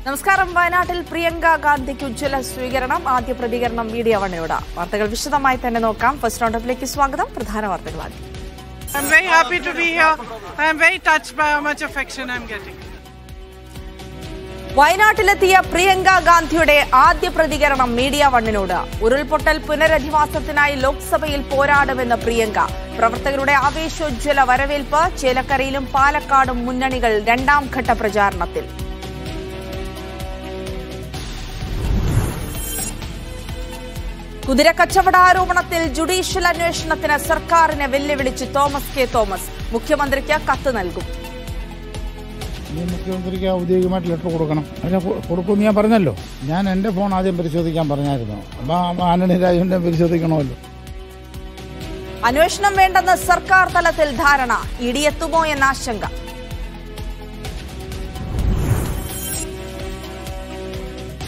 നമസ്കാരം. വയനാട്ടിൽ പ്രിയങ്ക ഗാന്ധിക്ക് ഉജ്ജ്വല സ്വീകരണം. ആദ്യ പ്രതികരണം MediaOneയോട്. വാർത്തകൾ വിശദമായി തന്നെ നോക്കാം. ഫസ്റ്റ് റൗണ്ടപ്പിലേക്ക് സ്വാഗതം. പ്രധാന വാർത്തകൾ ആദ്യം. I'm very happy to be here. I am very touched by how much affection I'm getting. വയനാട്ടിലെത്തിയ Priyanka ഗാന്ധിയുടെ ആദ്യ പ്രതികരണം MediaOneനോട്. ഉരുൾപൊട്ടൽ പുനരധിവാസത്തിനായി ലോക്സഭയിൽ പോരാടുമെന്ന് പ്രിയങ്ക. പ്രവർത്തകരുടെ ആവേശോജ്വല വരവേൽപ്പ്. ചേലക്കരയിലും പാലക്കാടും മുന്നണികൾ രണ്ടാം ഘട്ട പ്രചാരണത്തിൽ. കുതിരക്കച്ചവട ആരോപണത്തിൽ ജുഡീഷ്യൽ അന്വേഷണത്തിന് സർക്കാരിനെ വെല്ലുവിളിച്ച് തോമസ് കെ തോമസ്. മുഖ്യമന്ത്രിക്ക് കത്ത് നൽകും. മുഖ്യമന്ത്രിക്ക് ഔദ്യോഗികമായിട്ട് ലെറ്റർ കൊടുക്കണം. അതിനെ കൊടുക്കുമെന്ന് ഞാൻ പറഞ്ഞല്ലോ. ഞാൻ എൻ്റെ ഫോൺ ആദ്യം പരിശോധിക്കാൻ പറഞ്ഞായിരുന്നു. അപ്പം ആന്റണി രാജുവിൻ്റെ പരിശോധിക്കണമല്ലോ. അന്വേഷണം വേണ്ടെന്ന് സർക്കാർ തലത്തിൽ ധാരണ. ഇടിയെത്തുമോ എന്ന ആശങ്ക.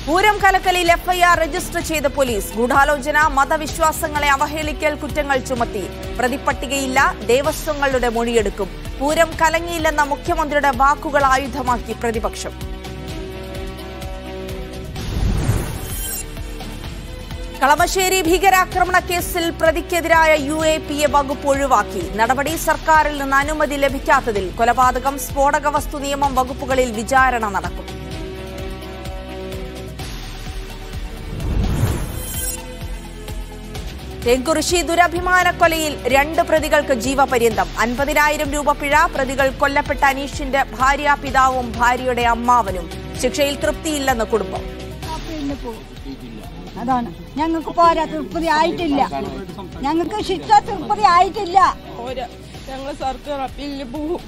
പൂരം കലക്കലിൽ FIR രജിസ്റ്റർ ചെയ്ത പോലീസ്. ഗൂഢാലോചന, മതവിശ്വാസങ്ങളെ അവഹേളിക്കൽ കുറ്റങ്ങൾ ചുമത്തി. പ്രതിപട്ടികയില്ല. ദേവസ്വങ്ങളുടെ മൊഴിയെടുക്കും. പൂരം കലങ്ങിയില്ലെന്ന മുഖ്യമന്ത്രിയുടെ വാക്കുകൾ ആയുധമാക്കി പ്രതിപക്ഷം. കളമശ്ശേരി ഭീകരാക്രമണ കേസിൽ പ്രതിക്കെതിരായ UAPA വകുപ്പ് ഒഴിവാക്കി. നടപടി സർക്കാരിൽ നിന്ന് അനുമതി ലഭിക്കാത്തതിൽ. കൊലപാതകം, സ്ഫോടക വസ്തു നിയമം വകുപ്പുകളിൽ വിചാരണ നടക്കും. തേങ്കുറിശ്ശി ദുരഭിമാനക്കൊലയിൽ 2 പ്രതികൾക്ക് ജീവപര്യന്തം. 50,000 രൂപ പിഴ. പ്രതികൾ കൊല്ലപ്പെട്ട അനീഷിന്റെ ഭാര്യ, പിതാവും ഭാര്യയുടെ അമ്മാവനും. ശിക്ഷയിൽ തൃപ്തിയില്ലെന്ന് കുടുംബം. അതാണ് ഞങ്ങൾക്ക് പോരാ, തൃപ്തി ആയിട്ടില്ല. ഞങ്ങൾക്ക് ശിക്ഷ തൃപ്തി ആയിട്ടില്ല. ഞങ്ങൾ സർക്കാർ അപ്പീലിന് പോകും.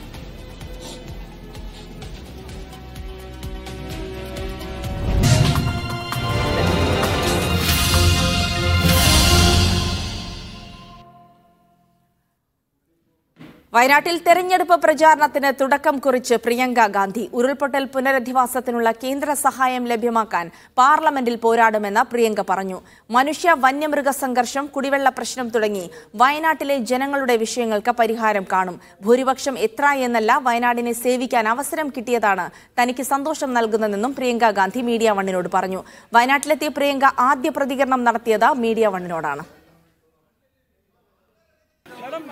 വയനാട്ടിൽ തെരഞ്ഞെടുപ്പ് പ്രചാരണത്തിന് തുടക്കം കുറിച്ച് പ്രിയങ്ക ഗാന്ധി. ഉരുൾപൊട്ടൽ പുനരധിവാസത്തിനുള്ള കേന്ദ്ര സഹായം ലഭ്യമാക്കാൻ പാർലമെന്റിൽ പോരാടുമെന്ന് പ്രിയങ്ക പറഞ്ഞു. മനുഷ്യ വന്യമൃഗ സംഘർഷം, കുടിവെള്ള പ്രശ്നം തുടങ്ങി വയനാട്ടിലെ ജനങ്ങളുടെ വിഷയങ്ങൾക്ക് പരിഹാരം കാണും. ഭൂരിപക്ഷം എത്ര എന്നല്ല, വയനാടിനെ സേവിക്കാൻ അവസരം കിട്ടിയതാണ് തനിക്ക് സന്തോഷം നൽകുന്നതെന്നും പ്രിയങ്ക ഗാന്ധി MediaOneനോട് പറഞ്ഞു. വയനാട്ടിലെത്തിയ പ്രിയങ്ക ആദ്യ പ്രതികരണം നടത്തിയത് MediaOneനോടാണ്.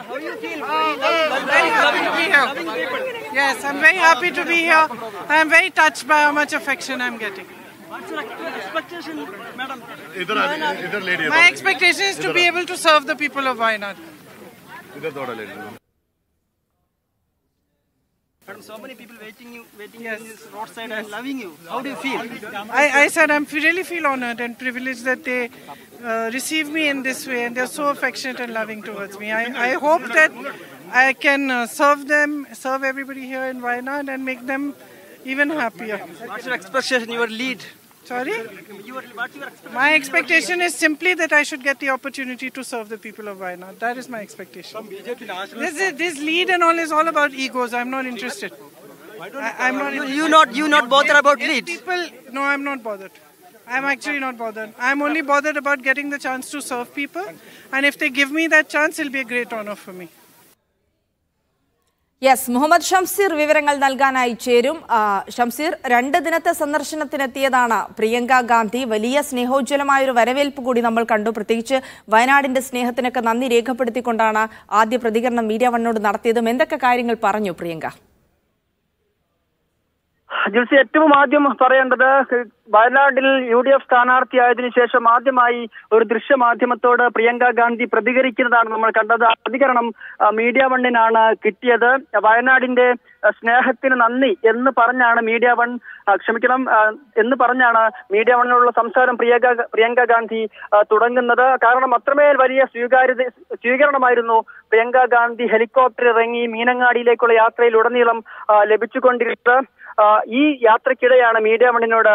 How you feel? Very happy to be here. Yes, I'm very happy to be here. I am very touched by how much affection I'm getting. What's your expectation, madam? My expectation is to be able to serve the people of Wayanad. Madam, so many people waiting yes. in this roadside and loving you. How do you feel? I said I really feel honored and privileged that they receive me in this way, and they're so affectionate and loving towards me. I hope that I can serve everybody here in Wayanad and make them even happier. What's your expectation, your lead? Sorry? What's your expectation? My expectation is simply that I should get the opportunity to serve the people of Wayanad. That is my expectation. This lead and all is all about egos. I'm not interested. I'm not. You not bothered about lead? No, I'm not bothered. I'm actually not bothered. I'm only bothered about getting the chance to serve people. And if they give me that chance, it'll be a great honor for me. Yes, Muhammad Shamseer വിവരങ്ങൾ നൽകാനായി ചേരും. ഷംസീർ, 2 ദിനത്തെ സന്ദർശനത്തിനെത്തിയതാണ് പ്രിയങ്ക ഗാന്ധി. വലിയ സ്നേഹോജ്വലമായൊരു വരവേൽപ്പ് കൂടി നമ്മൾ കണ്ടു. പ്രത്യേകിച്ച് വയനാടിന്റെ സ്നേഹത്തിനൊക്കെ നന്ദി രേഖപ്പെടുത്തിക്കൊണ്ടാണ് ആദ്യ പ്രതികരണം MediaOneനോട് നടത്തിയതും. എന്തൊക്കെ കാര്യങ്ങൾ പറഞ്ഞു പ്രിയങ്ക? ജിൽസി, ഏറ്റവും ആദ്യം പറയേണ്ടത് വയനാട്ടിൽ UDF സ്ഥാനാർത്ഥിയായതിനു ശേഷം ആദ്യമായി ഒരു ദൃശ്യമാധ്യമത്തോട് പ്രിയങ്ക ഗാന്ധി പ്രതികരിക്കുന്നതാണ് നമ്മൾ കണ്ടത്. ആ പ്രതികരണം MediaOneനാണ് കിട്ടിയത്. വയനാടിന്റെ സ്നേഹത്തിന് നന്ദി എന്ന് പറഞ്ഞാണ് എന്ന് പറഞ്ഞാണ് MediaOneനോടുള്ള സംസാരം പ്രിയങ്ക ഗാന്ധി തുടങ്ങുന്നത്. കാരണം അത്രമേൽ വലിയ സ്വീകരണമായിരുന്നു പ്രിയങ്ക ഗാന്ധി ഹെലികോപ്റ്റർ ഇറങ്ങി മീനങ്ങാടിയിലേക്കുള്ള യാത്രയിൽ ഉടനീളം ലഭിച്ചുകൊണ്ടിരുന്നത്. ഈ യാത്രക്കിടെയാണ് MediaOneനോട്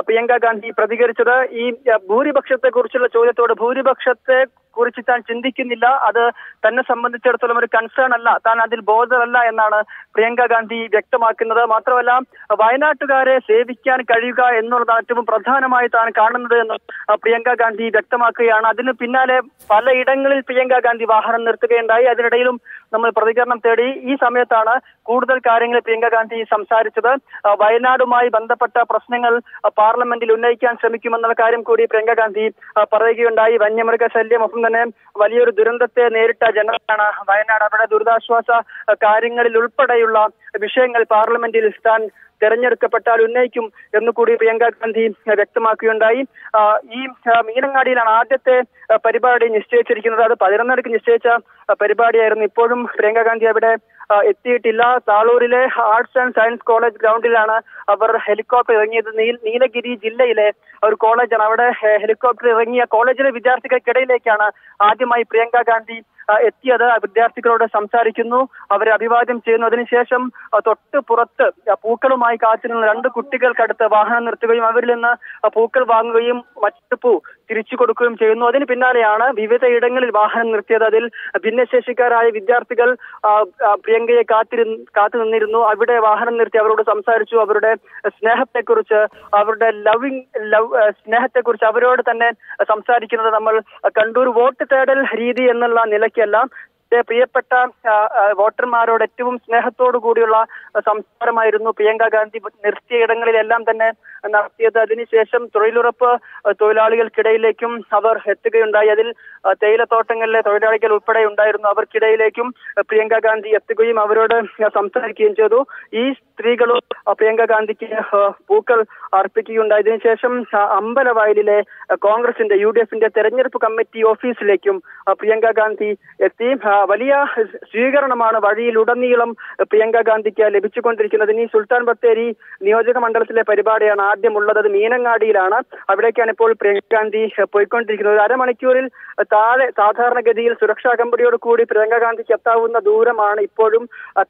പ്രിയങ്ക ഗാന്ധി പ്രതികരിച്ചത്. ഈ ഭൂരിപക്ഷത്തെ കുറിച്ചുള്ള ചോദ്യത്തോട് ഭൂരിപക്ഷത്തെ കുറിച്ച് താൻ ചിന്തിക്കുന്നില്ല, അത് തന്നെ സംബന്ധിച്ചിടത്തോളം ഒരു കൺസേൺ അല്ല, താൻ അതിൽ ബോധമല്ല എന്നാണ് പ്രിയങ്ക ഗാന്ധി വ്യക്തമാക്കുന്നത്. മാത്രമല്ല വയനാട്ടുകാരെ സേവിക്കാൻ കഴിയുക എന്നുള്ളതാണ് ഏറ്റവും പ്രധാനമായി താൻ കാണുന്നത് എന്ന് പ്രിയങ്ക ഗാന്ധി വ്യക്തമാക്കുകയാണ്. അതിന് പിന്നാലെ പലയിടങ്ങളിൽ പ്രിയങ്ക ഗാന്ധി വാഹനം നിർത്തുകയുണ്ടായി. അതിനിടയിലും നമ്മൾ പ്രതികരണം തേടി. ഈ സമയത്താണ് കൂടുതൽ കാര്യങ്ങൾ പ്രിയങ്ക ഗാന്ധി സംസാരിച്ചത്. വയനാടുമായി ബന്ധപ്പെട്ട പ്രശ്നങ്ങൾ പാർലമെന്റിൽ ഉന്നയിക്കാൻ ശ്രമിക്കുമെന്നുള്ള കാര്യം കൂടി പ്രിയങ്ക ഗാന്ധി പറയുകയുണ്ടായി. വന്യമൃഗശല്യം, ഒപ്പം തന്നെ വലിയൊരു ദുരന്തത്തെ നേരിട്ട ജനതയാണ് വയനാട്. അവിടെ ദുരിതാശ്വാസ കാര്യങ്ങളിൽ ഉൾപ്പെടെയുള്ള വിഷയങ്ങൾ പാർലമെന്റിൽ താൻ തെരഞ്ഞെടുക്കപ്പെട്ടാൽ ഉന്നയിക്കും എന്നുകൂടി പ്രിയങ്ക ഗാന്ധി വ്യക്തമാക്കുകയുണ്ടായി. ഈ മീനങ്ങാടിയിലാണ് ആദ്യത്തെ പരിപാടി നിശ്ചയിച്ചിരിക്കുന്നത്. അത് 11:30 നിശ്ചയിച്ച പരിപാടിയായിരുന്നു. ഇപ്പോഴും പ്രിയങ്ക ഗാന്ധി അവിടെ എത്തിയിട്ടില്ല. താളൂരിലെ ആർട്സ് ആൻഡ് സയൻസ് കോളേജ് ഗ്രൗണ്ടിലാണ് അവർ ഹെലികോപ്റ്റർ ഇറങ്ങിയത്. നീലഗിരി ജില്ലയിലെ ഒരു കോളേജാണ്. അവിടെ ഹെലികോപ്റ്റർ ഇറങ്ങിയ കോളേജിലെ വിദ്യാർത്ഥികൾക്കിടയിലേക്കാണ് ആദ്യമായി പ്രിയങ്ക ഗാന്ധി എത്തിയത്. വിദ്യാർത്ഥികളോട് സംസാരിക്കുന്നു, അവരെ അഭിവാദ്യം ചെയ്യുന്നു. അതിനുശേഷം തൊട്ട് പുറത്ത് പൂക്കളുമായി കാത്തിരുന്ന 2 കുട്ടികൾക്കടുത്ത് വാഹനം നിർത്തുകയും അവരിൽ നിന്ന് പൂക്കൾ വാങ്ങുകയും മറ്റു പൂ തിരിച്ചു കൊടുക്കുകയും ചെയ്യുന്നു. അതിന് പിന്നാലെയാണ് വിവിധ ഇടങ്ങളിൽ വാഹനം നിർത്തിയത്. അതിൽ ഭിന്നശേഷിക്കാരായ വിദ്യാർത്ഥികൾ പ്രിയങ്കയെ കാത്തു നിന്നിരുന്നു. അവിടെ വാഹനം നിർത്തി അവരോട് സംസാരിച്ചു. അവരുടെ സ്നേഹത്തെക്കുറിച്ച്, അവരുടെ സ്നേഹത്തെക്കുറിച്ച് അവരോട് തന്നെ സംസാരിക്കുന്നത് നമ്മൾ കണ്ടു. ഒരു വോട്ട് തേടൽ രീതി എന്നുള്ള നിലയ്ക്കല്ല, പ്രിയപ്പെട്ട വോട്ടർമാരോട് ഏറ്റവും സ്നേഹത്തോടു കൂടിയുള്ള സംസാരമായിരുന്നു പ്രിയങ്ക ഗാന്ധി നിർത്തിയ ഇടങ്ങളിലെല്ലാം തന്നെ നടത്തിയത്. അതിനുശേഷം തൊഴിലുറപ്പ് തൊഴിലാളികൾക്കിടയിലേക്കും അവർ എത്തുകയുണ്ടായി. അതിൽ തേയിലത്തോട്ടങ്ങളിലെ തൊഴിലാളികൾ ഉൾപ്പെടെ ഉണ്ടായിരുന്നു. അവർക്കിടയിലേക്കും പ്രിയങ്ക ഗാന്ധി എത്തുകയും അവരോട് സംസാരിക്കുകയും ചെയ്തു. ഈ സ്ത്രീകളും പ്രിയങ്ക ഗാന്ധിക്ക് പൂക്കൾ അർപ്പിക്കുകയുണ്ടായി. ഇതിനുശേഷം അമ്പലവയലിലെ കോൺഗ്രസിന്റെ UDFന്റെ തെരഞ്ഞെടുപ്പ് കമ്മിറ്റി ഓഫീസിലേക്കും പ്രിയങ്ക ഗാന്ധി എത്തി. വലിയ സ്വീകരണമാണ് വഴിയിലുടനീളം പ്രിയങ്ക ഗാന്ധിക്ക് ലഭിച്ചുകൊണ്ടിരിക്കുന്നത്. ഇനി സുൽത്താൻ ബത്തേരി നിയോജക മണ്ഡലത്തിലെ പരിപാടിയാണ് ആദ്യമുള്ളത്. അത് മീനങ്ങാടിയിലാണ്. അവിടേക്കാണ് ഇപ്പോൾ പ്രിയങ്ക ഗാന്ധി പോയിക്കൊണ്ടിരിക്കുന്നത്. 1/2 മണിക്കൂറിൽ താഴെ സാധാരണഗതിയിൽ സുരക്ഷാ കമ്പനിയോട് കൂടി പ്രിയങ്ക ഗാന്ധിക്ക് എത്താവുന്ന ദൂരമാണ് ഇപ്പോഴും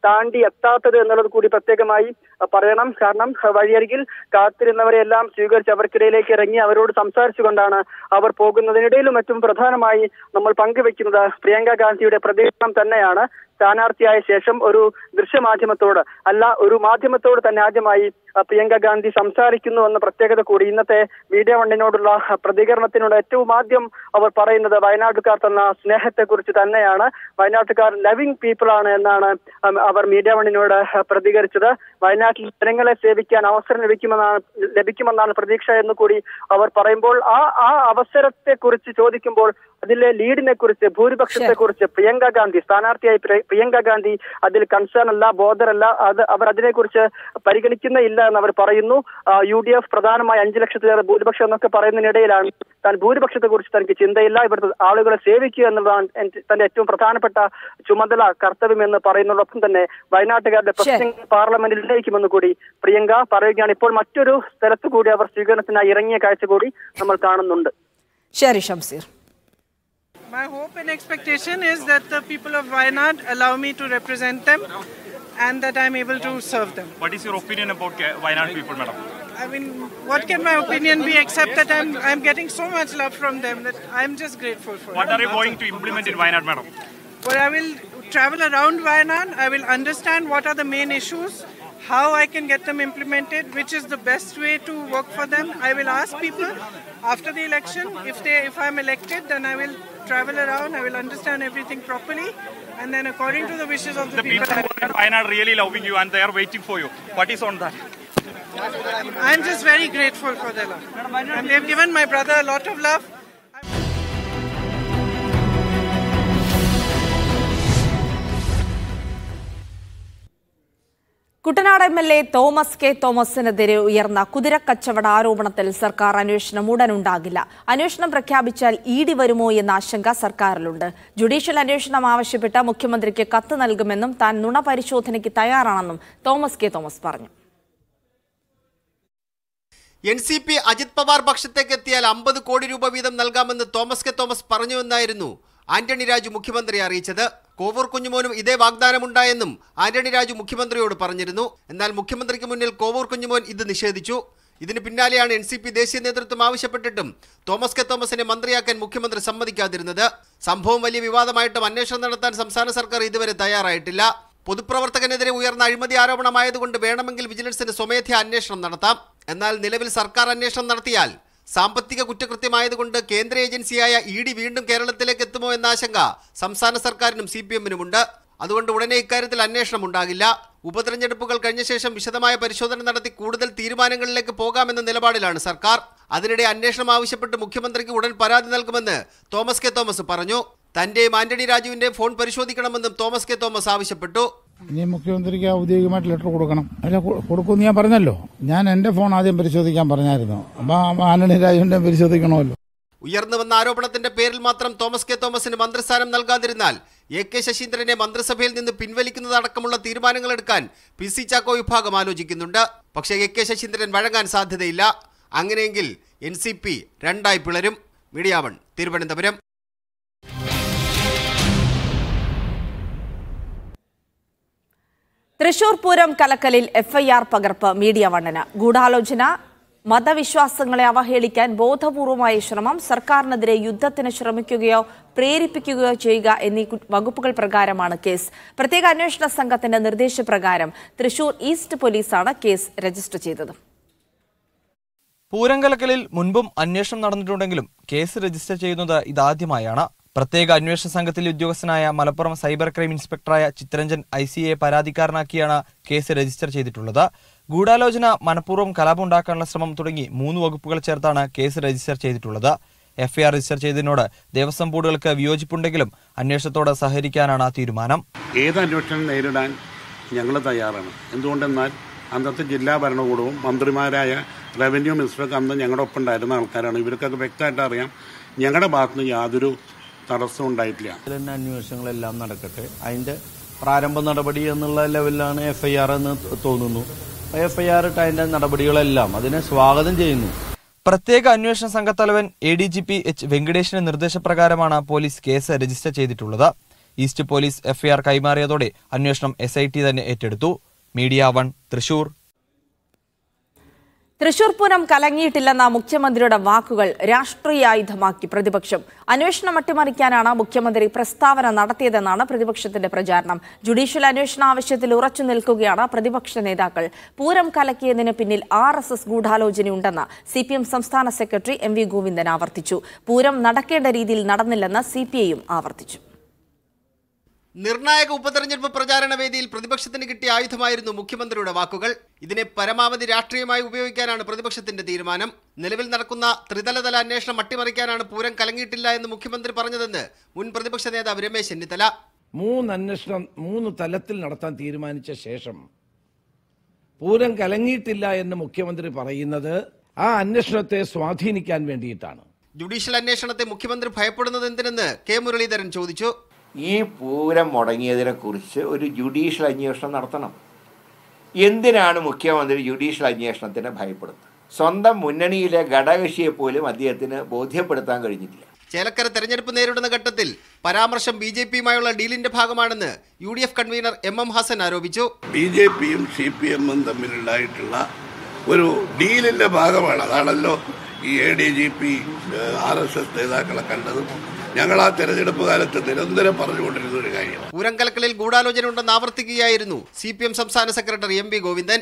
താണ്ടി എത്താത്തത് എന്നുള്ളത് കൂടി പ്രത്യേകമായി പറയണം. കാരണം വഴിയരികിൽ കാത്തിരുന്നവരെല്ലാം സ്വീകരിച്ച് അവർക്കിടയിലേക്ക് ഇറങ്ങി അവരോട് സംസാരിച്ചുകൊണ്ടാണ് അവർ പോകുന്നതിനിടയിലും ഏറ്റവും പ്രധാനമായി നമ്മൾ പങ്കുവെക്കുന്നത് പ്രിയങ്ക ഗാന്ധിയുടെ പ്രതികരണം തന്നെയാണ്. സ്ഥാനാർത്ഥിയായ ശേഷം ഒരു ദൃശ്യമാധ്യമത്തോട് അല്ല, ഒരു മാധ്യമത്തോട് തന്നെ ആദ്യമായി പ്രിയങ്ക ഗാന്ധി സംസാരിക്കുന്നു എന്ന പ്രത്യേകത കൂടി ഇന്നത്തെ MediaOneനോടുള്ള പ്രതികരണത്തിനോട് ഏറ്റവും ആദ്യം അവർ പറയുന്നത് വയനാട്ടുകാർ തന്ന സ്നേഹത്തെക്കുറിച്ച് തന്നെയാണ്. വയനാട്ടുകാർ ലവിംഗ് പീപ്പിൾ ആണ് എന്നാണ് അവർ MediaOneനോട് പ്രതികരിച്ചത്. വയനാട്ടിൽ ജനങ്ങളെ സേവിക്കാൻ അവസരം ലഭിക്കുമെന്നാണ് പ്രതീക്ഷ എന്ന് കൂടി അവർ പറയുമ്പോൾ ആ അവസരത്തെക്കുറിച്ച് ചോദിക്കുമ്പോൾ അതിലെ ലീഡിനെ കുറിച്ച്, ഭൂരിപക്ഷത്തെ കുറിച്ച് പ്രിയങ്ക ഗാന്ധി സ്ഥാനാർത്ഥിയായി പ്രിയങ്ക ഗാന്ധി അതിൽ കൺസേൺ അല്ല, ബോധരല്ല, അവർ അതിനെക്കുറിച്ച് പരിഗണിക്കുന്നില്ല എന്ന് അവർ പറയുന്നു. UDF പ്രധാനമായി 5 ലക്ഷത്തിലേറെ ഭൂരിപക്ഷം എന്നൊക്കെ പറയുന്നതിനിടയിലാണ് താൻ ഭൂരിപക്ഷത്തെ കുറിച്ച് തനിക്ക് ചിന്തയില്ല, ഇവിടുത്തെ ആളുകളെ സേവിക്കുക എന്നുള്ളതാണ് തന്റെ ഏറ്റവും പ്രധാനപ്പെട്ട ചുമതല, കർത്തവ്യം എന്ന് പറയുന്നതോടൊപ്പം തന്നെ വയനാട്ടുകാരുടെ പ്രശ്നങ്ങൾ പാർലമെന്റിൽ ഉന്നയിക്കുമെന്ന് കൂടി പ്രിയങ്ക പറയുകയാണ്. ഇപ്പോൾ മറ്റൊരു സ്ഥലത്തു കൂടി അവർ സ്വീകരണത്തിനായി ഇറങ്ങിയ കാഴ്ച കൂടി നമ്മൾ കാണുന്നുണ്ട്. ശരി Shamseer. My hope and expectation is that the people of Wayanad allow me to represent them and that I'm able to serve them. What is your opinion about Wayanad people, madam? I mean, what can my opinion be except that I'm getting so much love from them that I'm just grateful for it. What are you going to implement in Wayanad, madam? Well, I will travel around Wayanad. I will understand what are the main issues, how I can get them implemented, which is the best way to work for them. I will ask people after the election, if I'm elected, then I will travel around, I will understand everything properly, and then according to the wishes of the people in Wayanad really loving you and they are waiting for you. What is on that? I'm just very grateful for their love. And they've given my brother a lot of love. Kuttanad MLA Thomas K തോമസിനെതിരെ ഉയർന്ന കുതിരക്കച്ചവട ആരോപണത്തിൽ സർക്കാർ അന്വേഷണം ഉടനുണ്ടാകില്ല. അന്വേഷണം പ്രഖ്യാപിച്ചാൽ ED വരുമോ എന്ന ആശങ്ക സർക്കാരിലുണ്ട്. ജുഡീഷ്യൽ അന്വേഷണം ആവശ്യപ്പെട്ട് മുഖ്യമന്ത്രിക്ക് കത്ത് നൽകുമെന്നും താൻ നുണ പരിശോധനയ്ക്ക് തയ്യാറാണെന്നും തോമസ് കെ തോമസ് പറഞ്ഞു. NCP അജിത് പവാർ പക്ഷത്തേക്ക് എത്തിയാൽ 50 കോടി രൂപ വീതം നൽകാമെന്ന് തോമസ് കെ തോമസ് പറഞ്ഞുവെന്നായിരുന്നു ആന്റണി രാജു മുഖ്യമന്ത്രിയെ അറിയിച്ചത്. കോവൂർ കുഞ്ഞുമോനും ഇതേ വാഗ്ദാനമുണ്ടായെന്നും ആന്റണി രാജു മുഖ്യമന്ത്രിയോട് പറഞ്ഞിരുന്നു. എന്നാൽ മുഖ്യമന്ത്രിക്ക് മുന്നിൽ കോവൂർ കുഞ്ഞുമോൻ ഇത് നിഷേധിച്ചു. ഇതിന് പിന്നാലെയാണ് NCP ദേശീയ നേതൃത്വം ആവശ്യപ്പെട്ടിട്ടും തോമസ് കെ തോമസിനെ മന്ത്രിയാക്കാൻ മുഖ്യമന്ത്രി സമ്മതിക്കാതിരുന്നത്. സംഭവം വലിയ വിവാദമായിട്ടും അന്വേഷണം നടത്താൻ സംസ്ഥാന സർക്കാർ ഇതുവരെ തയ്യാറായിട്ടില്ല. പൊതുപ്രവർത്തകനെതിരെ ഉയർന്ന അഴിമതി ആരോപണമായതുകൊണ്ട് വേണമെങ്കിൽ വിജിലൻസിന് സ്വമേധയാ അന്വേഷണം നടത്താം. എന്നാൽ നിലവിൽ സർക്കാർ അന്വേഷണം നടത്തിയാൽ സാമ്പത്തിക കുറ്റകൃത്യമായതുകൊണ്ട് കേന്ദ്ര ഏജൻസിയായ ED വീണ്ടും കേരളത്തിലേക്ക് എത്തുമോ എന്ന ആശങ്ക സംസ്ഥാന സർക്കാരിനും CPM-നുമുണ്ട്. അതുകൊണ്ട് ഉടനെ ഇക്കാര്യത്തിൽ അന്വേഷണം ഉണ്ടാകില്ല. ഉപതെരഞ്ഞെടുപ്പുകൾ കഴിഞ്ഞ ശേഷം വിശദമായ പരിശോധന നടത്തി കൂടുതൽ തീരുമാനങ്ങളിലേക്ക് പോകാമെന്ന നിലപാടിലാണ് സർക്കാർ. അതിനിടെ അന്വേഷണം ആവശ്യപ്പെട്ട് മുഖ്യമന്ത്രിക്ക് ഉടൻ പരാതി നൽകുമെന്ന് തോമസ് കെ തോമസ് പറഞ്ഞു. തന്റെയും ആന്റണി രാജുവിന്റെയും ഫോൺ പരിശോധിക്കണമെന്നും തോമസ് കെ തോമസ് ആവശ്യപ്പെട്ടു. ഇനി മുഖ്യമന്ത്രിക്ക് ഔദ്യോഗികമായിട്ട് ലെറ്റർ കൊടുക്കണം. അല്ല, കൊടുക്കുമെന്ന് ഞാൻ പറഞ്ഞല്ലോ. ഞാൻ എന്റെ ഫോൺ ആദ്യം പരിശോധിക്കാൻ പറഞ്ഞായിരുന്നു. അപ്പൊ ആന്റണി രാജുവിന്റെ പരിശോധിക്കണമല്ലോ. ഉയർന്നു വന്ന ആരോപണത്തിന്റെ പേരിൽ മാത്രം തോമസ് കെ തോമസിന് മന്ത്രിസ്ഥാനം നൽകാതിരുന്നാൽ AK ശശീന്ദ്രനെ മന്ത്രിസഭയിൽ നിന്ന് പിൻവലിക്കുന്നതടക്കമുള്ള തീരുമാനങ്ങൾ എടുക്കാൻ PC ചാക്കോ വിഭാഗം ആലോചിക്കുന്നുണ്ട്. പക്ഷേ AK ശശീന്ദ്രൻ വഴങ്ങാൻ സാധ്യതയില്ല. അങ്ങനെയെങ്കിൽ NCP രണ്ടായി പിളരും. MediaOne തിരുവനന്തപുരം. തൃശൂർ പൂരം കലക്കലിൽ FIR പകർപ്പ് MediaOne-ന്. ഗൂഢാലോചന, മതവിശ്വാസങ്ങളെ അവഹേളിക്കാൻ ബോധപൂർവമായ ശ്രമം, സർക്കാരിനെതിരെ യുദ്ധത്തിന് ശ്രമിക്കുകയോ പ്രേരിപ്പിക്കുകയോ ചെയ്യുക എന്നീ വകുപ്പുകൾ പ്രകാരമാണ് കേസ്. പ്രത്യേക അന്വേഷണ സംഘത്തിന്റെ നിർദ്ദേശപ്രകാരം തൃശൂർ ഈസ്റ്റ് പോലീസാണ് കേസ് രജിസ്റ്റർ ചെയ്തത്. പൂരം കലക്കലിൽ മുൻപും അന്വേഷണം നടന്നിട്ടുണ്ടെങ്കിലും കേസ് രജിസ്റ്റർ ചെയ്യുന്നത് ഇതാദ്യമായാണ്. പ്രത്യേക അന്വേഷണ സംഘത്തിലെ ഉദ്യോഗസ്ഥനായ മലപ്പുറം സൈബർ ക്രൈം ഇൻസ്പെക്ടറായ ചിത്തരഞ്ജൻ ICയെ പരാതിക്കാരനാക്കിയാണ് കേസ് രജിസ്റ്റർ ചെയ്തിട്ടുള്ളത്. ഗൂഢാലോചന, മനഃപൂർവ്വം കലാപമുണ്ടാക്കാനുള്ള ശ്രമം തുടങ്ങി 3 വകുപ്പുകൾ ചേർത്താണ് കേസ് രജിസ്റ്റർ ചെയ്തിട്ടുള്ളത്. FIR രജിസ്റ്റർ ചെയ്തതിനോട് ദേവസ്വം ബോർഡുകൾക്ക് വിയോജിപ്പുണ്ടെങ്കിലും അന്വേഷണത്തോട് സഹകരിക്കാനാണ് തീരുമാനം. ഏത് അന്വേഷണം നേരിടാൻ ഞങ്ങൾ തയ്യാറാണ്. എന്തുകൊണ്ടെന്നാൽ അന്നത്തെ ജില്ലാ ഭരണകൂടവും മന്ത്രിമാരായ റവന്യൂ മിനിസ്റ്റർക്ക് അന്ന് ഞങ്ങളുടെ ഒപ്പം ഉണ്ടായിരുന്ന ആൾക്കാരാണ്. ഇവർക്കൊക്കെ വ്യക്തമായിട്ട് അറിയാം, ഞങ്ങളുടെ ഭാഗത്തുനിന്ന് യാതൊരു തടസ്സം ഉണ്ടായിട്ടില്ല. അന്വേഷണങ്ങളെല്ലാം നടക്കട്ടെ. അതിന്റെ പ്രാരംഭ നടപടി എന്നുള്ള ലെവലിലാണ് FIR എന്ന് തോന്നുന്നു. FIR അതിന്റെ നടപടികളെല്ലാം അതിനെ സ്വാഗതം ചെയ്യുന്നു. പ്രത്യേക അന്വേഷണ സംഘത്തലവൻ ADGP H വെങ്കടേഷിന്റെ നിർദ്ദേശപ്രകാരമാണ് പോലീസ് കേസ് രജിസ്റ്റർ ചെയ്തിട്ടുള്ളത്. ഈസ്റ്റ് പോലീസ് FIR കൈമാറിയതോടെ അന്വേഷണം SIT തന്നെ ഏറ്റെടുത്തു. MediaOne തൃശൂർ. തൃശൂർ പൂരം കലങ്ങിയിട്ടില്ലെന്ന മുഖ്യമന്ത്രിയുടെ വാക്കുകൾ രാഷ്ട്രീയായുധമാക്കി പ്രതിപക്ഷം. അന്വേഷണം അട്ടിമറിക്കാനാണ് മുഖ്യമന്ത്രി പ്രസ്താവന നടത്തിയതെന്നാണ് പ്രതിപക്ഷത്തിന്റെ പ്രചാരണം. ജുഡീഷ്യൽ അന്വേഷണ ആവശ്യത്തിൽ ഉറച്ചു നിൽക്കുകയാണ് പ്രതിപക്ഷ നേതാക്കൾ. പൂരം കലക്കിയതിന് പിന്നിൽ RSS ഗൂഢാലോചനയുണ്ടെന്ന് CPM സംസ്ഥാന സെക്രട്ടറി MV ഗോവിന്ദൻ ആവർത്തിച്ചു. പൂരം നടക്കേണ്ട രീതിയിൽ നടന്നില്ലെന്ന് CPI-യും ആവർത്തിച്ചു. നിർണായക ഉപതെരഞ്ഞെടുപ്പ് പ്രചാരണ വേദിയിൽ പ്രതിപക്ഷത്തിന് കിട്ടിയ ആയുധമായിരുന്നു മുഖ്യമന്ത്രിയുടെ വാക്കുകൾ. ഇതിനെ പരമാവധി രാഷ്ട്രീയമായി ഉപയോഗിക്കാനാണ് പ്രതിപക്ഷത്തിന്റെ തീരുമാനം. നിലവിൽ നടക്കുന്ന ത്രിതലതല അന്വേഷണം അട്ടിമറിക്കാനാണ് പൂരം കലങ്ങിയിട്ടില്ല എന്ന് മുഖ്യമന്ത്രി പറഞ്ഞതെന്ന് മുൻ പ്രതിപക്ഷ നേതാവ് രമേശ് ചെന്നിത്തല. 3 അന്വേഷണം 3 തലത്തിൽ നടത്താൻ തീരുമാനിച്ച ശേഷം പൂരം കലങ്ങിയിട്ടില്ല എന്ന് മുഖ്യമന്ത്രി പറയുന്നത് ആ അന്വേഷണത്തെ സ്വാധീനിക്കാൻ വേണ്ടിയിട്ടാണ്. ജുഡീഷ്യൽ അന്വേഷണത്തെ മുഖ്യമന്ത്രി ഭയപ്പെടുന്നത് എന്തിനെന്ന് K മുരളീധരൻ ചോദിച്ചു. ഈ പൂരം മുടങ്ങിയതിനെക്കുറിച്ച് ഒരു ജുഡീഷ്യൽ അന്വേഷണം നടത്തണം. എന്തിനാണ് മുഖ്യമന്ത്രി ജുഡീഷ്യൽ അന്വേഷണത്തിന് ഭയപ്പെടുന്നത്? സ്വന്തം മുന്നണിയിലെ ഘടകകക്ഷിയെ പോലും അദ്ദേഹത്തിന് ബോധ്യപ്പെടുത്താൻ കഴിഞ്ഞിട്ടില്ല. ചേലക്കര തെരഞ്ഞെടുപ്പ് നേരിടുന്ന ഘട്ടത്തിൽ പരാമർശം BJP-യുമായുള്ള ഡീലിന്റെ ഭാഗമാണെന്ന് UDF കൺവീനർ MM ഹസൻ ആരോപിച്ചു. BJP-യും CPM-ഉം തമ്മിലുണ്ടായിട്ടുള്ള ഒരു ഡീലിന്റെ ഭാഗമാണ്. അതാണല്ലോ ഈ ADGP RSS നേതാക്കളെ കണ്ടതും ഞങ്ങൾ ആ തെരഞ്ഞെടുപ്പ് കാലത്ത് നിരന്തരം പറഞ്ഞുകൊണ്ടിരുന്ന ഒരു കാര്യമാണ്. പൂരം കലക്കലിൽ ഗൂഢാലോചന ഉണ്ടെന്ന് ആവർത്തിക്കുകയായിരുന്നു CPM സംസ്ഥാന സെക്രട്ടറി MV ഗോവിന്ദൻ.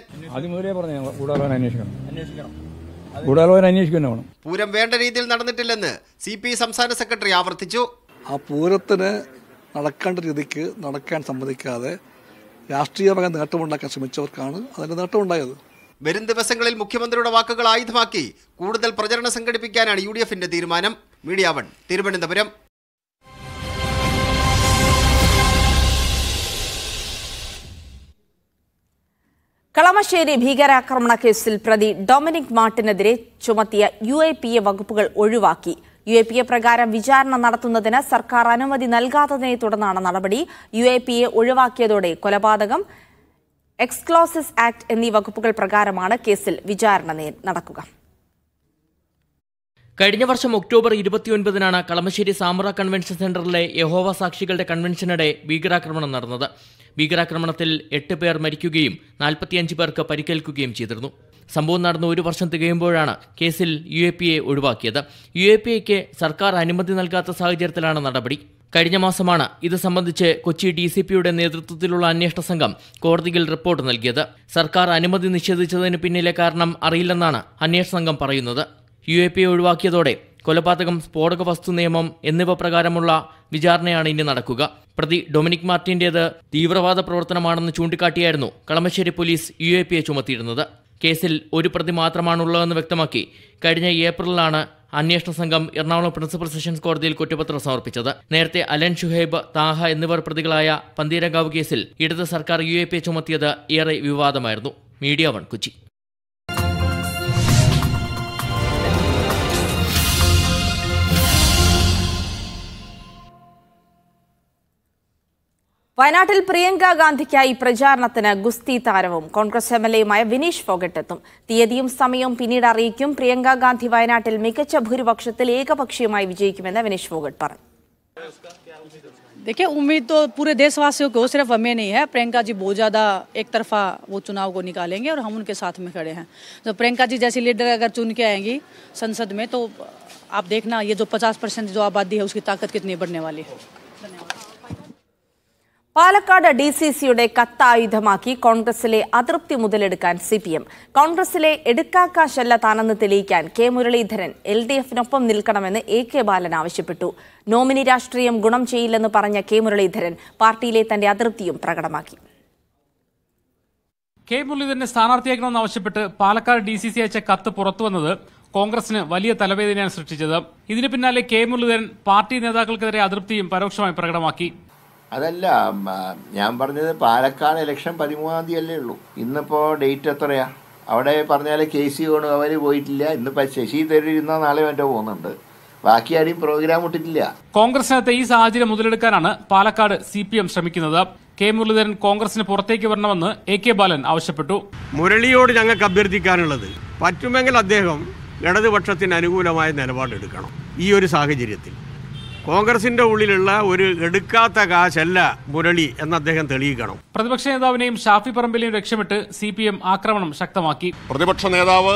പൂരം വേണ്ട രീതിയിൽ നടന്നിട്ടില്ലെന്ന് CPI സംസ്ഥാന സെക്രട്ടറി ആവർത്തിച്ചു. ആ പൂരത്തിന് നടക്കേണ്ട രീതിക്ക് നടക്കാൻ സമ്മതിക്കാതെ രാഷ്ട്രീയമായ നേട്ടമുണ്ടാക്കാൻ ശ്രമിച്ചവർക്കാണ് അതിന്റെ നേട്ടമുണ്ടായത്. വരും ദിവസങ്ങളിൽ മുഖ്യമന്ത്രിയുടെ വാക്കുകൾ ആയുധമാക്കി കൂടുതൽ പ്രചരണം സംഘടിപ്പിക്കാനാണ് UDF-ന്റെ തീരുമാനം. MediaOne തിരുവനന്തപുരം. കളമശ്ശേരി ഭീകരാക്രമണ കേസിൽ പ്രതി ഡൊമിനിക് മാർട്ടിനെതിരെ ചുമത്തിയ UAPA വകുപ്പുകൾ ഒഴിവാക്കി. UAPA പ്രകാരം വിചാരണ നടത്തുന്നതിന് സർക്കാർ അനുമതി നൽകാത്തതിനെ തുടർന്നാണ് നടപടി. UAPA ഒഴിവാക്കിയതോടെ കൊലപാതകം, എക്സ്ക്ലോസിസ് ആക്ട് എന്നീ വകുപ്പുകൾ പ്രകാരമാണ് കേസിൽ വിചാരണ നടക്കുക. കഴിഞ്ഞ വർഷം ഒക്ടോബർ 29-നാണ് കളമശ്ശേരി സാമറ കൺവെൻഷൻ സെന്ററിലെ യഹോവ സാക്ഷികളുടെ കൺവെൻഷനിടെ ഭീകരാക്രമണം നടന്നത്. ഭീകരാക്രമണത്തിൽ 8 പേർ മരിക്കുകയും 45 പേർക്ക് പരിക്കേൽക്കുകയും ചെയ്തിരുന്നു. സംഭവം നടന്ന 1 വർഷം തികയുമ്പോഴാണ് കേസിൽ UAPA ഒഴിവാക്കിയത്. UAPAയ്ക്ക് സർക്കാർ അനുമതി നൽകാത്ത സാഹചര്യത്തിലാണ് നടപടി. കഴിഞ്ഞ മാസമാണ് ഇത് സംബന്ധിച്ച് കൊച്ചി DCPയുടെ നേതൃത്വത്തിലുള്ള അന്വേഷണ സംഘം കോടതിയിൽ റിപ്പോർട്ട് നൽകിയത്. സർക്കാർ അനുമതി നിഷേധിച്ചതിന് പിന്നിലെ കാരണം അറിയില്ലെന്നാണ് അന്വേഷണ സംഘം പറയുന്നത്. UAPA ഒഴിവാക്കിയതോടെ കൊലപാതകം, സ്ഫോടക വസ്തു നിയമം എന്നിവ പ്രകാരമുള്ള വിചാരണയാണ് ഇനി നടക്കുക. പ്രതി ഡൊമിനിക് മാർട്ടിന്റേത് തീവ്രവാദ പ്രവർത്തനമാണെന്ന് ചൂണ്ടിക്കാട്ടിയായിരുന്നു കളമശ്ശേരി പോലീസ് UAPA ചുമത്തിയിരുന്നത്. കേസിൽ ഒരു പ്രതി മാത്രമാണുള്ളതെന്ന് വ്യക്തമാക്കി കഴിഞ്ഞ ഏപ്രിലിലാണ് അന്വേഷണ സംഘം എറണാകുളം പ്രിൻസിപ്പൽ സെഷൻസ് കോടതിയിൽ കുറ്റപത്രം സമർപ്പിച്ചത്. നേരത്തെ അലൻ ഷുഹൈബ്, താഹ എന്നിവർ പ്രതികളായ പന്തീരങ്കാവ് കേസിൽ ഇടത് സർക്കാർ UAPA ചുമത്തിയത് ഏറെ വിവാദമായിരുന്നു. MediaOne കൊച്ചി. വയനാട്ടിൽ പ്രിയങ്ക ഗാന്ധിക്കായി പ്രചാരണത്തിന് ഗുസ്തി താരവും കോൺഗ്രസ് MLAയുമായ വിനീഷ് ഫോഗട്ട് എത്തും. തീയതിയും സമയവും പിന്നീട് അറിയിക്കും. പ്രിയങ്ക ഗാന്ധി വയനാട്ടിൽ മികച്ച ഭൂരിപക്ഷത്തിൽ ഏകപക്ഷീയമായി വിജയിക്കുമെന്ന് വിനീഷ് ഫോഗട്ട് പറഞ്ഞു. देखिए, उम्मीद तो पूरे देशवासियों को, सिर्फ हमें नहीं है. प्रियंका जी बहुत ज़्यादा एक तरफा वो चुनाव को निकालेंगे और हम उनके साथ में खड़े हैं. तो प्रियंका जी जैसी लीडर अगर चुन के आएंगी संसद में तो आप देखना ये जो 50% जो आबादी है उसकी ताकत कितनी बढ़ने वाली है. പാലക്കാട് DCCയുടെ കത്തായുധമാക്കി കോൺഗ്രസിലെ അതൃപ്തി മുതലെടുക്കാൻ CPM. കോൺഗ്രസിലെ എടുക്കാക്കാശല്ല താനെന്ന് തെളിയിക്കാൻ K മുരളീധരൻ LDFനൊപ്പം നിൽക്കണമെന്ന് AK ബാലൻ ആവശ്യപ്പെട്ടു. നോമിനി രാഷ്ട്രീയം ഗുണം ചെയ്യില്ലെന്ന് പറഞ്ഞ K മുരളീധരൻ പാർട്ടിയിലെ തന്റെ അതൃപ്തിയും പ്രകടമാക്കി. K മുരളീധരനെ സ്ഥാനാർത്ഥിയാക്കണമെന്ന് ആവശ്യപ്പെട്ട് പാലക്കാട് DCC അയച്ച കത്ത് പുറത്തുവന്നത് കോൺഗ്രസിന് വലിയ തലവേദനയാണ് സൃഷ്ടിച്ചത്. ഇതിന് പിന്നാലെ K മുരളീധരൻ പാർട്ടി നേതാക്കൾക്കെതിരെ അതൃപ്തിയും പരോക്ഷമായി പ്രകടമാക്കി. അതല്ല, ഞാൻ പറഞ്ഞത് പാലക്കാട് ഇലക്ഷൻ 13-ാം തീയതി അല്ലേ ഉള്ളൂ. ഇന്നിപ്പോൾ ഡേറ്റ് എത്രയാ? അവിടെ പറഞ്ഞാൽ KC വേണു, അവർ പോയിട്ടില്ല. ഇന്നിപ്പോൾ ശശി തരൂർ ഇന്നോ നാളെ മറ്റോ പോകുന്നുണ്ട്. ബാക്കി ആരെയും പ്രോഗ്രാം ഇട്ടിട്ടില്ല. കോൺഗ്രസിനകത്ത് ഈ സാഹചര്യം മുതലെടുക്കാനാണ് പാലക്കാട് CPM ശ്രമിക്കുന്നത്. K മുരളീധരൻ കോൺഗ്രസിന് പുറത്തേക്ക് വരണമെന്ന് AK ബാലൻ ആവശ്യപ്പെട്ടു. മുരളിയോട് ഞങ്ങൾക്ക് അഭ്യർത്ഥിക്കാനുള്ളത്, പറ്റുമെങ്കിൽ അദ്ദേഹം ഇടതുപക്ഷത്തിന് അനുകൂലമായ നിലപാടെടുക്കണം. ഈ ഒരു സാഹചര്യത്തിൽ കോൺഗ്രസിന്റെ ഉള്ളിലുള്ള ഒരു എടുക്കാത്ത കാശല്ല മുരളി എന്ന് അദ്ദേഹം തെളിയിക്കണം. പ്രതിപക്ഷ നേതാവിനെയും ഷാഫി പറമ്പിലിനെയും ലക്ഷ്യമിട്ട് CPM ആക്രമണം ശക്തമാക്കി. പ്രതിപക്ഷ നേതാവ്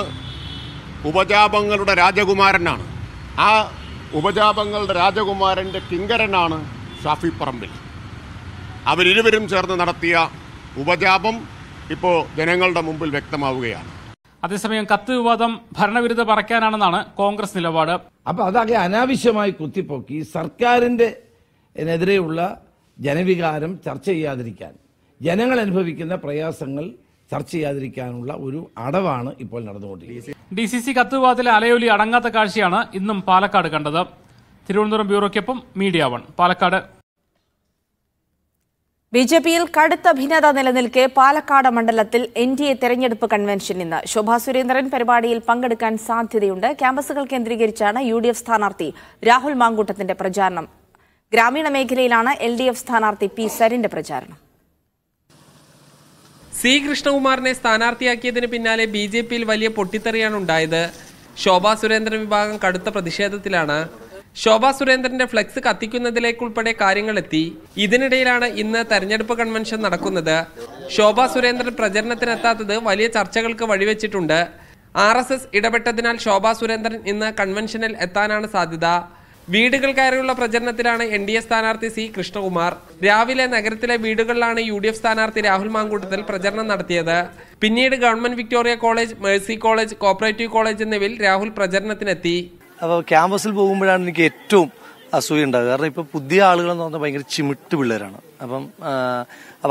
ഉപജാപങ്ങളുടെ രാജകുമാരനാണ്. ആ ഉപജാപങ്ങളുടെ രാജകുമാരന്റെ കിങ്കരനാണ് ഷാഫി പറമ്പിൽ. അവരിരുവരും ചേർന്ന് നടത്തിയ ഉപജാപം ഇപ്പോൾ ജനങ്ങളുടെ മുമ്പിൽ വ്യക്തമാവുകയാണ്. അതേസമയം കത്ത് വിവാദം ഭരണവിരുദ്ധ പറയ്ക്കാനാണെന്നാണ് കോൺഗ്രസ് നിലപാട്. അപ്പൊ അതാകെ അനാവശ്യമായി കുത്തിപ്പൊക്കി സർക്കാരിന്റെ എതിരെയുള്ള ജനവികാരം ചർച്ച ചെയ്യാതിരിക്കാൻ, ജനങ്ങൾ അനുഭവിക്കുന്ന പ്രയാസങ്ങൾ ചർച്ച ചെയ്യാതിരിക്കാനുള്ള ഒരു അടവാണ് ഇപ്പോൾ നടന്നുകൊണ്ടിരിക്കുന്നത്. DCC കത്ത് വിവാദത്തിലെ അലയൊലി അടങ്ങാത്ത കാഴ്ചയാണ് ഇന്നും പാലക്കാട് കണ്ടത്. തിരുവനന്തപുരം ബ്യൂറോയ്ക്കൊപ്പം MediaOne പാലക്കാട്. BJPയിൽ കടുത്ത ഭിന്നത നിലനിൽക്കെ പാലക്കാട് മണ്ഡലത്തിൽ NDA തെരഞ്ഞെടുപ്പ് കൺവെൻഷൻ ഇന്ന്. ശോഭാ സുരേന്ദ്രൻ പരിപാടിയിൽ പങ്കെടുക്കാൻ സാധ്യതയുണ്ട്. ക്യാമ്പസുകൾ കേന്ദ്രീകരിച്ചാണ് UDF സ്ഥാനാർത്ഥി രാഹുൽ മാങ്കൂട്ടത്തിന്റെ പ്രചാരണം. ഗ്രാമീണ മേഖലയിലാണ് LDF സ്ഥാനാർത്ഥി P സരിന്റെ പ്രചാരണം. C കൃഷ്ണകുമാറിനെ സ്ഥാനാർത്ഥിയാക്കിയതിന് പിന്നാലെ BJPയിൽ വലിയ പൊട്ടിത്തെറിയാണ് ഉണ്ടായത്. ശോഭാ സുരേന്ദ്രൻ വിഭാഗം കടുത്ത പ്രതിഷേധത്തിലാണ്. ശോഭാ സുരേന്ദ്രന്റെ ഫ്ലെക്സ് കത്തിക്കുന്നതിലേക്കുൾപ്പെടെ കാര്യങ്ങളെത്തി. ഇതിനിടയിലാണ് ഇന്ന് തെരഞ്ഞെടുപ്പ് കൺവെൻഷൻ നടക്കുന്നത്. ശോഭാ സുരേന്ദ്രൻ പ്രചരണത്തിനെത്താത്തത് വലിയ ചർച്ചകൾക്ക് വഴിവെച്ചിട്ടുണ്ട്. RSS ഇടപെട്ടതിനാൽ ശോഭാ സുരേന്ദ്രൻ ഇന്ന് കൺവെൻഷനിൽ എത്താനാണ് സാധ്യത. വീടുകൾ കയറിയുള്ള പ്രചരണത്തിലാണ് NDA സ്ഥാനാർത്ഥി C കൃഷ്ണകുമാർ. രാവിലെ നഗരത്തിലെ വീടുകളിലാണ് UDF സ്ഥാനാർത്ഥി രാഹുൽ മാങ്കൂട്ടത്തിൽ പ്രചരണം നടത്തിയത്. പിന്നീട് government Victoria college, Mercy college, cooperative college എന്നിവയിൽ രാഹുൽ പ്രചരണത്തിനെത്തി. അപ്പോൾ ക്യാമ്പസിൽ പോകുമ്പോഴാണ് എനിക്ക് ഏറ്റവും അസൂയ ഉണ്ടാകുക. കാരണം ഇപ്പോൾ പുതിയ ആളുകളെന്ന് പറഞ്ഞാൽ ഭയങ്കര ചിമിട്ട് പിള്ളേരാണ്. അപ്പം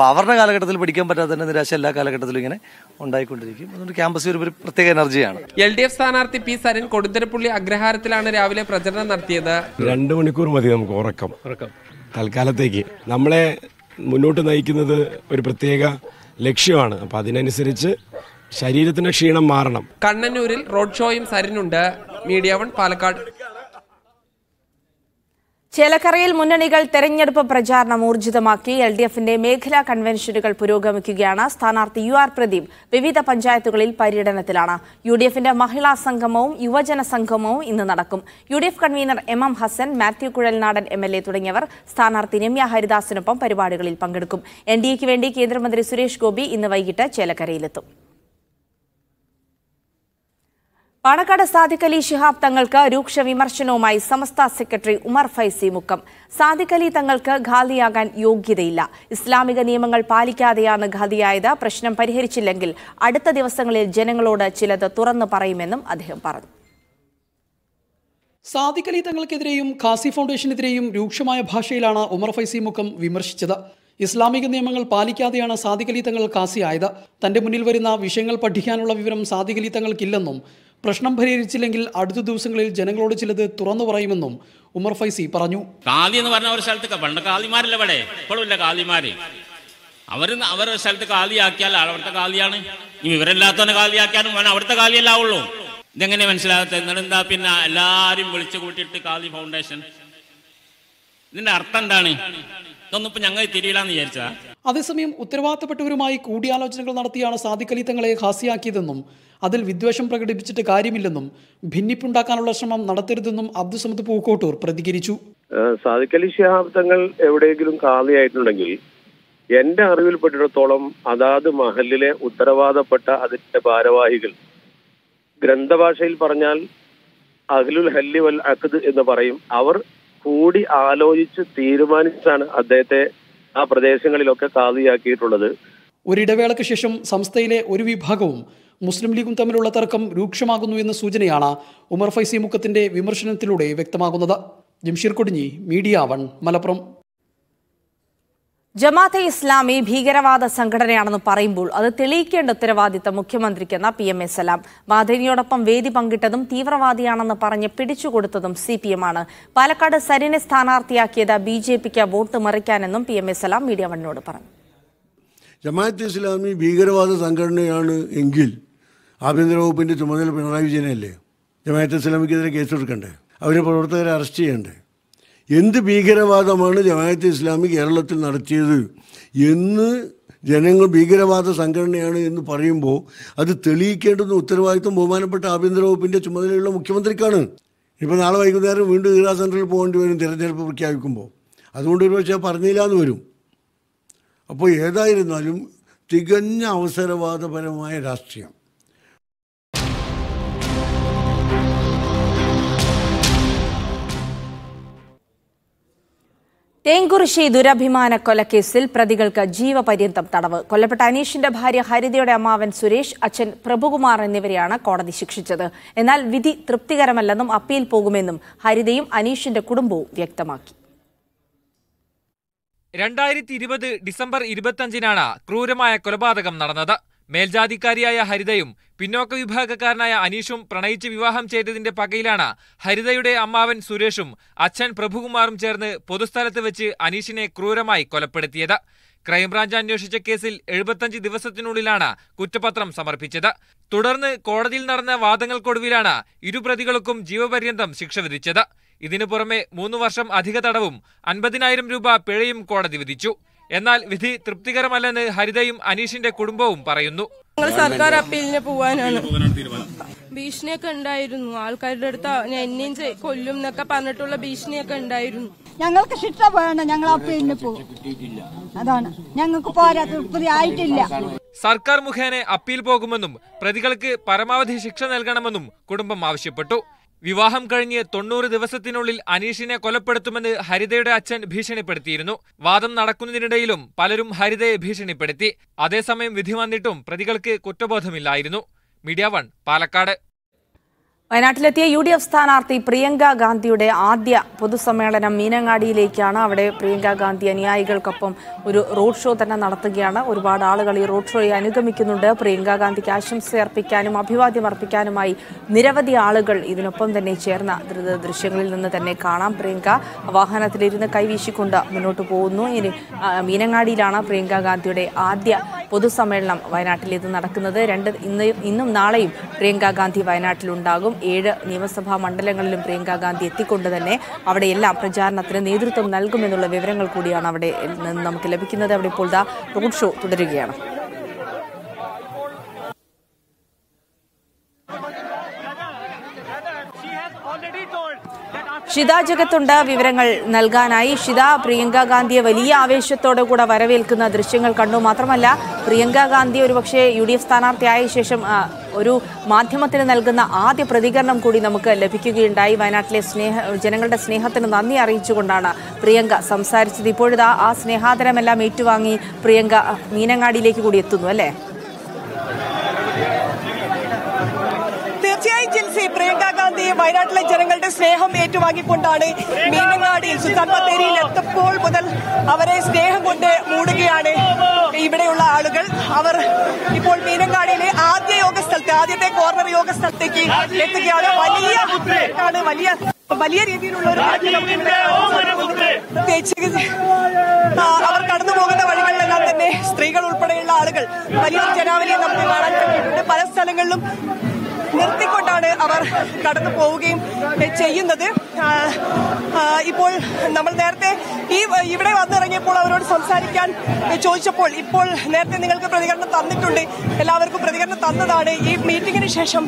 അവരുടെ കാലഘട്ടത്തിൽ പഠിക്കാൻ പറ്റാത്തതിന്റെ നിരാശ എല്ലാ കാലഘട്ടത്തിലും ഇങ്ങനെ ഉണ്ടായിക്കൊണ്ടിരിക്കും. അതുകൊണ്ട് ക്യാമ്പസ് ഒരു പ്രത്യേക എനർജിയാണ്. LDF സ്ഥാനാർത്ഥി P സരൻ കൊടുത്തരപ്പുള്ളി അഗ്രഹാരത്തിലാണ് രാവിലെ പ്രചരണം നടത്തിയത്. 2 മണിക്കൂർ മതി നമുക്ക് ഉറക്കം തൽക്കാലത്തേക്ക്. നമ്മളെ മുന്നോട്ട് നയിക്കുന്നത് ഒരു പ്രത്യേക ലക്ഷ്യമാണ്. അപ്പം അതിനനുസരിച്ച് ശരീരത്തിന്റെ ക്ഷീണം മാറണം. കണ്ണന്നൂരിൽ റോഡ് ഷോയും സരിനുണ്ട്. MediaOne പാലക്കാട്. ചേലക്കരയിൽ മുന്നണികൾ തെരഞ്ഞെടുപ്പ് പ്രചാരണം ഊർജിതമാക്കി. LDFന്റെ മേഖലാ കൺവെൻഷനുകൾ പുരോഗമിക്കുകയാണ്. സ്ഥാനാർത്ഥി UR പ്രദീപ് വിവിധ പഞ്ചായത്തുകളിൽ പര്യടനത്തിലാണ്. UDFന്റെ മഹിളാ സംഗമവും യുവജന സംഗമവും ഇന്ന് നടക്കും. UDF convener MM Hasan, Mathew Kuzhalnadan MLA തുടങ്ങിയവർ സ്ഥാനാർത്ഥി രമ്യ ഹരിദാസിനൊപ്പം പരിപാടികളിൽ പങ്കെടുക്കും. NDAയ്ക്ക് വേണ്ടി കേന്ദ്രമന്ത്രി സുരേഷ് ഗോപി ഇന്ന് വൈകിട്ട് ചേലക്കരയിലെത്തും. പാണക്കാട് സാദിഖ് അലി ശിഹാബ് തങ്ങൾക്ക് രൂക്ഷ വിമർശനവുമായി സമസ്ത സെക്രട്ടറി ഉമർ ഫൈസി മുക്കം. സാദിഖ് അലി തങ്ങൾക്ക് ഖാദിയാകാൻ യോഗ്യതയില്ല. ഇസ്ലാമിക നിയമങ്ങൾ പാലിക്കാതെയാണ് ഖാദിയായത്. പ്രശ്നം പരിഹരിച്ചില്ലെങ്കിൽ അടുത്ത ദിവസങ്ങളിൽ ജനങ്ങളോട് ചിലത് തുറന്നു പറയുമെന്നും അദ്ദേഹം പറഞ്ഞു. സാദിഖ് അലി തങ്ങൾക്കെതിരെയും ഖാസി ഫൗണ്ടേഷനെതിരെയും രൂക്ഷമായ ഭാഷയിലാണ് ഉമർ ഫൈസി മുക്കം വിമർശിച്ചത്. ഇസ്ലാമിക നിയമങ്ങൾ പാലിക്കാതെയാണ് സാദിഖ് അലി തങ്ങൾ ഖാസിയായത്. തന്റെ മുന്നിൽ വരുന്ന വിഷയങ്ങൾ പഠിക്കാനുള്ള വിവരം സാദിഖ് അലി തങ്ങൾക്കില്ലെന്നും പ്രശ്നം പരിഹരിച്ചില്ലെങ്കിൽ അടുത്ത ദിവസങ്ങളിൽ ജനങ്ങളോട് ചിലത് തുറന്നു പറയുമെന്നും ഉമർ ഫൈസി പറഞ്ഞു. ഖാദി എന്ന് പറഞ്ഞ ഒരു സ്ഥലത്ത് പണ്ട് ഖാദിമാരല്ല, ഇവിടെ ഇപ്പോഴും ഇല്ല ഖാദിമാര്. അവരുടെ സ്ഥലത്ത് ഖാദിയാക്കിയാൽ അവിടുത്തെ ഖാദിയാണ്. ഈ വിവരമില്ലാത്തവനെ ഖാദിയാക്കിയാലും അവിടുത്തെ ഖാദിയല്ലാവുള്ളൂ. ഇതെങ്ങനെ മനസ്സിലാകത്തെ? എന്താ പിന്നെ എല്ലാവരും വിളിച്ചു കൂട്ടിയിട്ട് ഖാദി ഫൗണ്ടേഷൻ, ഇതിന്റെ അർത്ഥം എന്താണ്? ഇതൊന്നും ഇപ്പൊ ഞങ്ങൾ തിരിയില്ലാന്ന് വിചാരിച്ചാ. അതേസമയം ഉത്തരവാദിത്തപ്പെട്ടവരുമായി കൂടിയാലോചനകൾ നടത്തിയാണ് സാദിഖ് അലി തങ്ങളെ ഖാസിയാക്കിയതെന്നും അതിൽ വിദ്വേഷം പ്രകടിപ്പിച്ചിട്ട് കാര്യമില്ലെന്നും ഭിന്നിപ്പുണ്ടാക്കാനുള്ള ശ്രമം നടത്തരുതെന്നും അബ്ദുസമദ് പൂക്കോട്ടൂർ പ്രതികരിച്ചു. സാദിഖ് അലി ശിഹാബ് തങ്ങൾ എവിടെയെങ്കിലും ഖാദിയായിട്ടുണ്ടെങ്കിൽ എന്റെ അറിവിൽപ്പെട്ടിടത്തോളം അതാത് മഹലിലെ ഉത്തരവാദപ്പെട്ട അതിന്റെ ഭാരവാഹികൾ, ഗ്രന്ഥഭാഷയിൽ പറഞ്ഞാൽ അഹ്ലുൽ ഹല്ലി വൽ അഖ്ദ് എന്ന് പറയും, അവർ കൂടി ആലോചിച്ച് തീരുമാനിച്ചാണ് അദ്ദേഹത്തെ ആ പ്രദേശങ്ങളിലൊക്കെ ഖാദിയാക്കിയിട്ടുള്ളത്. ഒരിടവേളയ്ക്ക് ശേഷം സംസ്ഥയിലെ ഒരു വിഭാഗവും മുസ്ലിം ലീഗും തമ്മിലുള്ള തർക്കം രൂക്ഷമാകുന്നു എന്ന സൂചനയാണ് ഉമർ ഫൈസി മുക്കത്തിന്റെ വിമർശനത്തിലൂടെ വ്യക്തമാകുന്നത്. ജംഷീർ കൊടിഞ്ഞി, മീഡിയ1, മലപ്പുറം. ജമാഅത്തെ ഇസ്ലാമി ഭീകരവാദ സംഘടനയാണെന്ന് പറയുമ്പോൾ അത് തെളിയിക്കേണ്ട ഉത്തരവാദിത്തം മുഖ്യമന്ത്രിക്കെന്ന PMA സലാം. മാധവിയോടൊപ്പം വേദി പങ്കിട്ടതും തീവ്രവാദിയാണെന്ന് പറഞ്ഞ് പിടിച്ചുകൊടുത്തതും CPM ആണ്. പാലക്കാട് സരിനെ സ്ഥാനാർത്ഥിയാക്കിയത് BJPക്ക് വോട്ട് മറിക്കാനെന്നും PMA സലാം മീഡിയ1നോട് പറഞ്ഞു. ജമാഅത്തെ ഇസ്ലാമി ഭീകരവാദ സംഘടനയാണ് എങ്കിൽ ആഭ്യന്തര വകുപ്പിന്റെ ചുമതല പിണറായി വിജയനല്ലേ? ജമാഅത്തെ ഇസ്ലാമിക്കെതിരെ കേസെടുക്കണ്ടേ? അവരെ പ്രവർത്തകരെ അറസ്റ്റ് ചെയ്യണ്ടേ? എന്ത് ഭീകരവാദമാണ് ജമാഅത്തെ ഇസ്ലാമി കേരളത്തിൽ നടത്തിയത് എന്ന് ജനങ്ങൾ ഭീകരവാദ സംഘടനയാണ് എന്ന് പറയുമ്പോൾ അത് തെളിയിക്കേണ്ടുന്ന ഉത്തരവാദിത്വം ബഹുമാനപ്പെട്ട ആഭ്യന്തര വകുപ്പിൻ്റെ ചുമതലയുള്ള മുഖ്യമന്ത്രിക്കാണ്. ഇപ്പോൾ നാളെ വൈകുന്നേരം വീണ്ടും ഈറാ സെൻറ്ററിൽ പോകേണ്ടി വരും തിരഞ്ഞെടുപ്പ് പ്രഖ്യാപിക്കുമ്പോൾ. അതുകൊണ്ട് ഒരു പക്ഷേ പറഞ്ഞില്ല എന്ന് വരും. അപ്പോൾ ഏതായിരുന്നാലും തികഞ്ഞ അവസരവാദപരമായ രാഷ്ട്രീയം. തേങ്കുറിശ്ശി ദുരഭിമാന കൊലക്കേസിൽ പ്രതികൾക്ക് ജീവപര്യന്തം തടവ്. കൊല്ലപ്പെട്ട അനീഷിന്റെ ഭാര്യ ഹരിതയുടെ അമ്മാവൻ സുരേഷ്, അച്ഛൻ പ്രഭുകുമാർ എന്നിവരെയാണ് കോടതി ശിക്ഷിച്ചത്. എന്നാൽ വിധി തൃപ്തികരമല്ലെന്നും അപ്പീൽ പോകുമെന്നും ഹരിതയും അനീഷിന്റെ കുടുംബവും വ്യക്തമാക്കി. 2020 ഡിസംബർ 25-നാണ് ക്രൂരമായ കൊലപാതകം നടന്നത്. മേൽജാതിക്കാരിയായ ഹരിതയും പിന്നോക്ക വിഭാഗക്കാരനായ അനീഷും പ്രണയിച്ച് വിവാഹം ചെയ്തതിന്റെ പകയിലാണ് ഹരിതയുടെ അമ്മാവൻ സുരേഷും അച്ഛൻ പ്രഭുകുമാറും ചേർന്ന് പൊതുസ്ഥലത്ത് വെച്ച് അനീഷിനെ ക്രൂരമായി കൊലപ്പെടുത്തിയത്. ക്രൈംബ്രാഞ്ച് അന്വേഷിച്ച കേസിൽ 75 ദിവസത്തിനുള്ളിലാണ് കുറ്റപത്രം സമർപ്പിച്ചത്. തുടർന്ന് കോടതിയിൽ നടന്ന വാദങ്ങൾക്കൊടുവിലാണ് ഇരു പ്രതികൾക്കും ജീവപര്യന്തം ശിക്ഷ വിധിച്ചത്. ഇതിനു പുറമെ 3 വർഷം അധിക തടവും 50,000 രൂപ പിഴയും കോടതി വിധിച്ചു. എന്നാൽ വിധി തൃപ്തികരമല്ലെന്ന് ഹരിതയും അനീഷിന്റെ കുടുംബവും പറയുന്നു. ഞങ്ങൾ സർക്കാർ അപ്പീലിന് പോവാനാണ്. ഭീഷണിയൊക്കെ ഉണ്ടായിരുന്നു. ആൾക്കാരുടെ അടുത്ത് എന്നെയും കൊല്ലും എന്നൊക്കെ പറഞ്ഞിട്ടുള്ള ഭീഷണിയൊക്കെ ഉണ്ടായിരുന്നു. ഞങ്ങൾക്ക് ശിക്ഷ വേണം. ഞങ്ങൾ അപ്പീലിന് പോകും. അതാണ് ഞങ്ങൾക്ക് പോരാ, തൃപ്തി ആയിട്ടില്ല. സർക്കാർ മുഖേന അപ്പീൽ പോകുമെന്നും പ്രതികൾക്ക് പരമാവധി ശിക്ഷ നൽകണമെന്നും കുടുംബം ആവശ്യപ്പെട്ടു. വിവാഹം കഴിഞ്ഞ് 90 ദിവസത്തിനുള്ളിൽ അനീഷിനെ കൊലപ്പെടുത്തുമെന്ന് ഹരിതയുടെ അച്ഛൻ ഭീഷണിപ്പെടുത്തിയിരുന്നു. വാദം നടക്കുന്നതിനിടയിലും പലരും ഹരിതയെ ഭീഷണിപ്പെടുത്തി. അതേസമയം വിധി വന്നിട്ടും പ്രതികൾക്ക് കുറ്റബോധമില്ലായിരുന്നു. മീഡിയ1, പാലക്കാട്. വയനാട്ടിലെത്തിയ UDF സ്ഥാനാർത്ഥി പ്രിയങ്ക ഗാന്ധിയുടെ ആദ്യ പൊതുസമ്മേളനം മീനങ്ങാടിയിലേക്കാണ്. അവിടെ പ്രിയങ്ക ഗാന്ധി അനുയായികൾക്കൊപ്പം ഒരു റോഡ് ഷോ തന്നെ നടത്തുകയാണ്. ഒരുപാട് ആളുകൾ ഈ റോഡ് ഷോയെ അനുഗമിക്കുന്നുണ്ട്. പ്രിയങ്ക ഗാന്ധിക്ക് ആശംസ അർപ്പിക്കാനും അഭിവാദ്യം അർപ്പിക്കാനുമായി നിരവധി ആളുകൾ ഇതിനൊപ്പം തന്നെ ചേർന്ന ദൃശ്യങ്ങളിൽ നിന്ന് തന്നെ കാണാം. പ്രിയങ്ക വാഹനത്തിലിരുന്ന് കൈവീശിക്കൊണ്ട് മുന്നോട്ട് പോകുന്നു. ഇനി മീനങ്ങാടിയിലാണ് പ്രിയങ്ക ഗാന്ധിയുടെ ആദ്യ പൊതുസമ്മേളനം വയനാട്ടിൽ ഇത് നടക്കുന്നത്. ഇന്നും നാളെയും പ്രിയങ്ക ഗാന്ധി വയനാട്ടിലുണ്ടാകും. 7 നിയമസഭാ മണ്ഡലങ്ങളിലും പ്രിയങ്ക ഗാന്ധി എത്തിക്കൊണ്ട് തന്നെ അവിടെയെല്ലാം പ്രചാരണത്തിന് നേതൃത്വം നൽകുമെന്നുള്ള വിവരങ്ങൾ കൂടിയാണ് അവിടെ നിന്ന് നമുക്ക് ലഭിക്കുന്നത്. അവിടെ ഇപ്പോൾ റോഡ് ഷോ തുടരുകയാണ്. ഷിത ജഗത്തുണ്ട് വിവരങ്ങൾ നൽകാനായി. ഷിത, പ്രിയങ്ക ഗാന്ധിയെ വലിയ ആവേശത്തോടെ കൂടെ വരവേൽക്കുന്ന ദൃശ്യങ്ങൾ കണ്ടു. മാത്രമല്ല പ്രിയങ്ക ഗാന്ധി ഒരുപക്ഷെ UDF സ്ഥാനാർത്ഥിയായ ശേഷം ഒരു മാധ്യമത്തിന് നൽകുന്ന ആദ്യ പ്രതികരണം കൂടി നമുക്ക് ലഭിക്കുകയുണ്ടായി. വയനാട്ടിലെ ജനങ്ങളുടെ സ്നേഹത്തിന് നന്ദി അറിയിച്ചുകൊണ്ടാണ് പ്രിയങ്ക സംസാരിച്ചത്. ഇപ്പോഴിതാ ആ സ്നേഹാദരമെല്ലാം ഏറ്റുവാങ്ങി പ്രിയങ്ക മീനങ്ങാടിയിലേക്ക് കൂടി എത്തുന്നു അല്ലേ? തീർച്ചയായും ജിൽസി, പ്രിയങ്ക ഗാന്ധി വയനാട്ടിലെ ജനങ്ങളുടെ സ്നേഹം ഏറ്റുവാങ്ങിക്കൊണ്ടാണ് മീനങ്ങാടിയിൽ സുൽത്താൻ ബത്തേരിയിൽ എത്തപ്പോൾ മുതൽ അവരെ സ്നേഹം കൊണ്ട് മൂടുകയാണ് ഇവിടെയുള്ള ആളുകൾ. അവർ ഇപ്പോൾ മീനങ്ങാടിയിലെ ആദ്യത്തെ കോർണർ യോഗ സ്ഥലത്തേക്ക് എത്തുകയാണ്. വലിയ രീതിയിലുള്ള ഒരു പ്രത്യേകിച്ച് അവർ കടന്നു പോകുന്ന വഴികളിലെല്ലാം തന്നെ സ്ത്രീകൾ ഉൾപ്പെടെയുള്ള ആളുകൾ വലിയൊരു ജനാവലിയെ നമുക്ക് കാണാൻ കഴിയുന്നുണ്ട്. പല സ്ഥലങ്ങളിലും നിർത്തിക്കൊണ്ടാണ് അവർ കടന്നു പോവുകയും ചെയ്യുന്നത്. ഇപ്പോൾ നമ്മൾ നേരത്തെ ഇവിടെ വന്നിറങ്ങിയപ്പോൾ അവരോട് സംസാരിക്കാൻ ചോദിച്ചപ്പോൾ ഇപ്പോൾ നേരത്തെ നിങ്ങൾക്ക് പ്രതികരണം തന്നിട്ടുണ്ട്, എല്ലാവർക്കും പ്രതികരണം തന്നതാണ്, ഈ മീറ്റിംഗിന് ശേഷം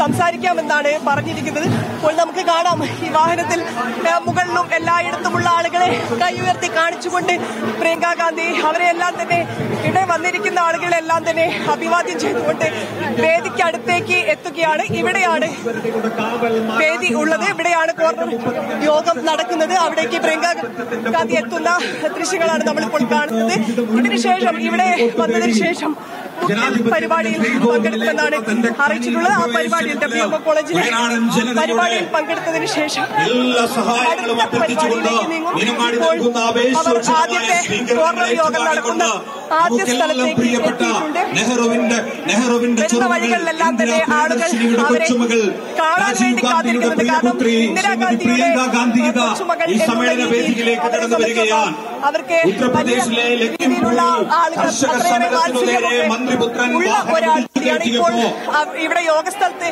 സംസാരിക്കാമെന്നാണ് പറഞ്ഞിരിക്കുന്നത്. ഇപ്പോൾ നമുക്ക് കാണാം ഈ വാഹനത്തിൽ മുകളിലും എല്ലായിടത്തുമുള്ള ആളുകളെ കൈ ഉയർത്തി കാണിച്ചുകൊണ്ട് പ്രിയങ്ക ഗാന്ധി അവരെല്ലാം തന്നെ ഇവിടെ വന്നിരിക്കുന്ന ആളുകളെല്ലാം തന്നെ അഭിവാദ്യം ചെയ്തുകൊണ്ട് വേദിക്ക് അടുത്തേക്ക് എത്തുകയാണ്. ഇവിടെയാണ് വേദി ഉള്ളത്, ഇവിടെയാണ് കോർണർ യോഗം നടക്കുന്നത്. അവിടേക്ക് പ്രിയങ്ക ഗാന്ധി എത്തുന്ന ദൃശ്യങ്ങളാണ് നമ്മളിപ്പോൾ കാണുന്നത്. ഇതിനുശേഷം ഇവിടെ വന്നതിന് ശേഷം പരിപാടിയിൽ പങ്കെടുക്കുമെന്നാണ് അറിയിച്ചിട്ടുള്ളത്. ആ പരിപാടിയിൽ WM കോളേജിലെ പരിപാടിയിൽ പങ്കെടുത്തതിന് ശേഷം അടുത്ത പരിപാടിയിലേക്ക് നീങ്ങും. ഇപ്പോൾ അവർ ആദ്യത്തെ കോർണർ യോഗം നടക്കുന്ന ആദ്യ സ്ഥലത്തേക്ക് എത്തിയിട്ടുണ്ട്. വരുന്ന വഴികളിലെല്ലാം തന്നെ ആളുകൾ അവരെ കാണാൻ വേണ്ടി കാത്തിരിക്കുന്നുണ്ട്. കാരണം ഇന്ദിരാഗാന്ധിയുടെ കൊച്ചുമകൾ അവർക്ക് വലിയ രീതിയിലുള്ള ആളുകൾ അത്രയേറെ വാത്സല്യമൊക്കെ ഉള്ള ഒരാൾ കൂടിയാണ്. ഇപ്പോൾ ഇവിടെ യോഗസ്ഥലത്ത്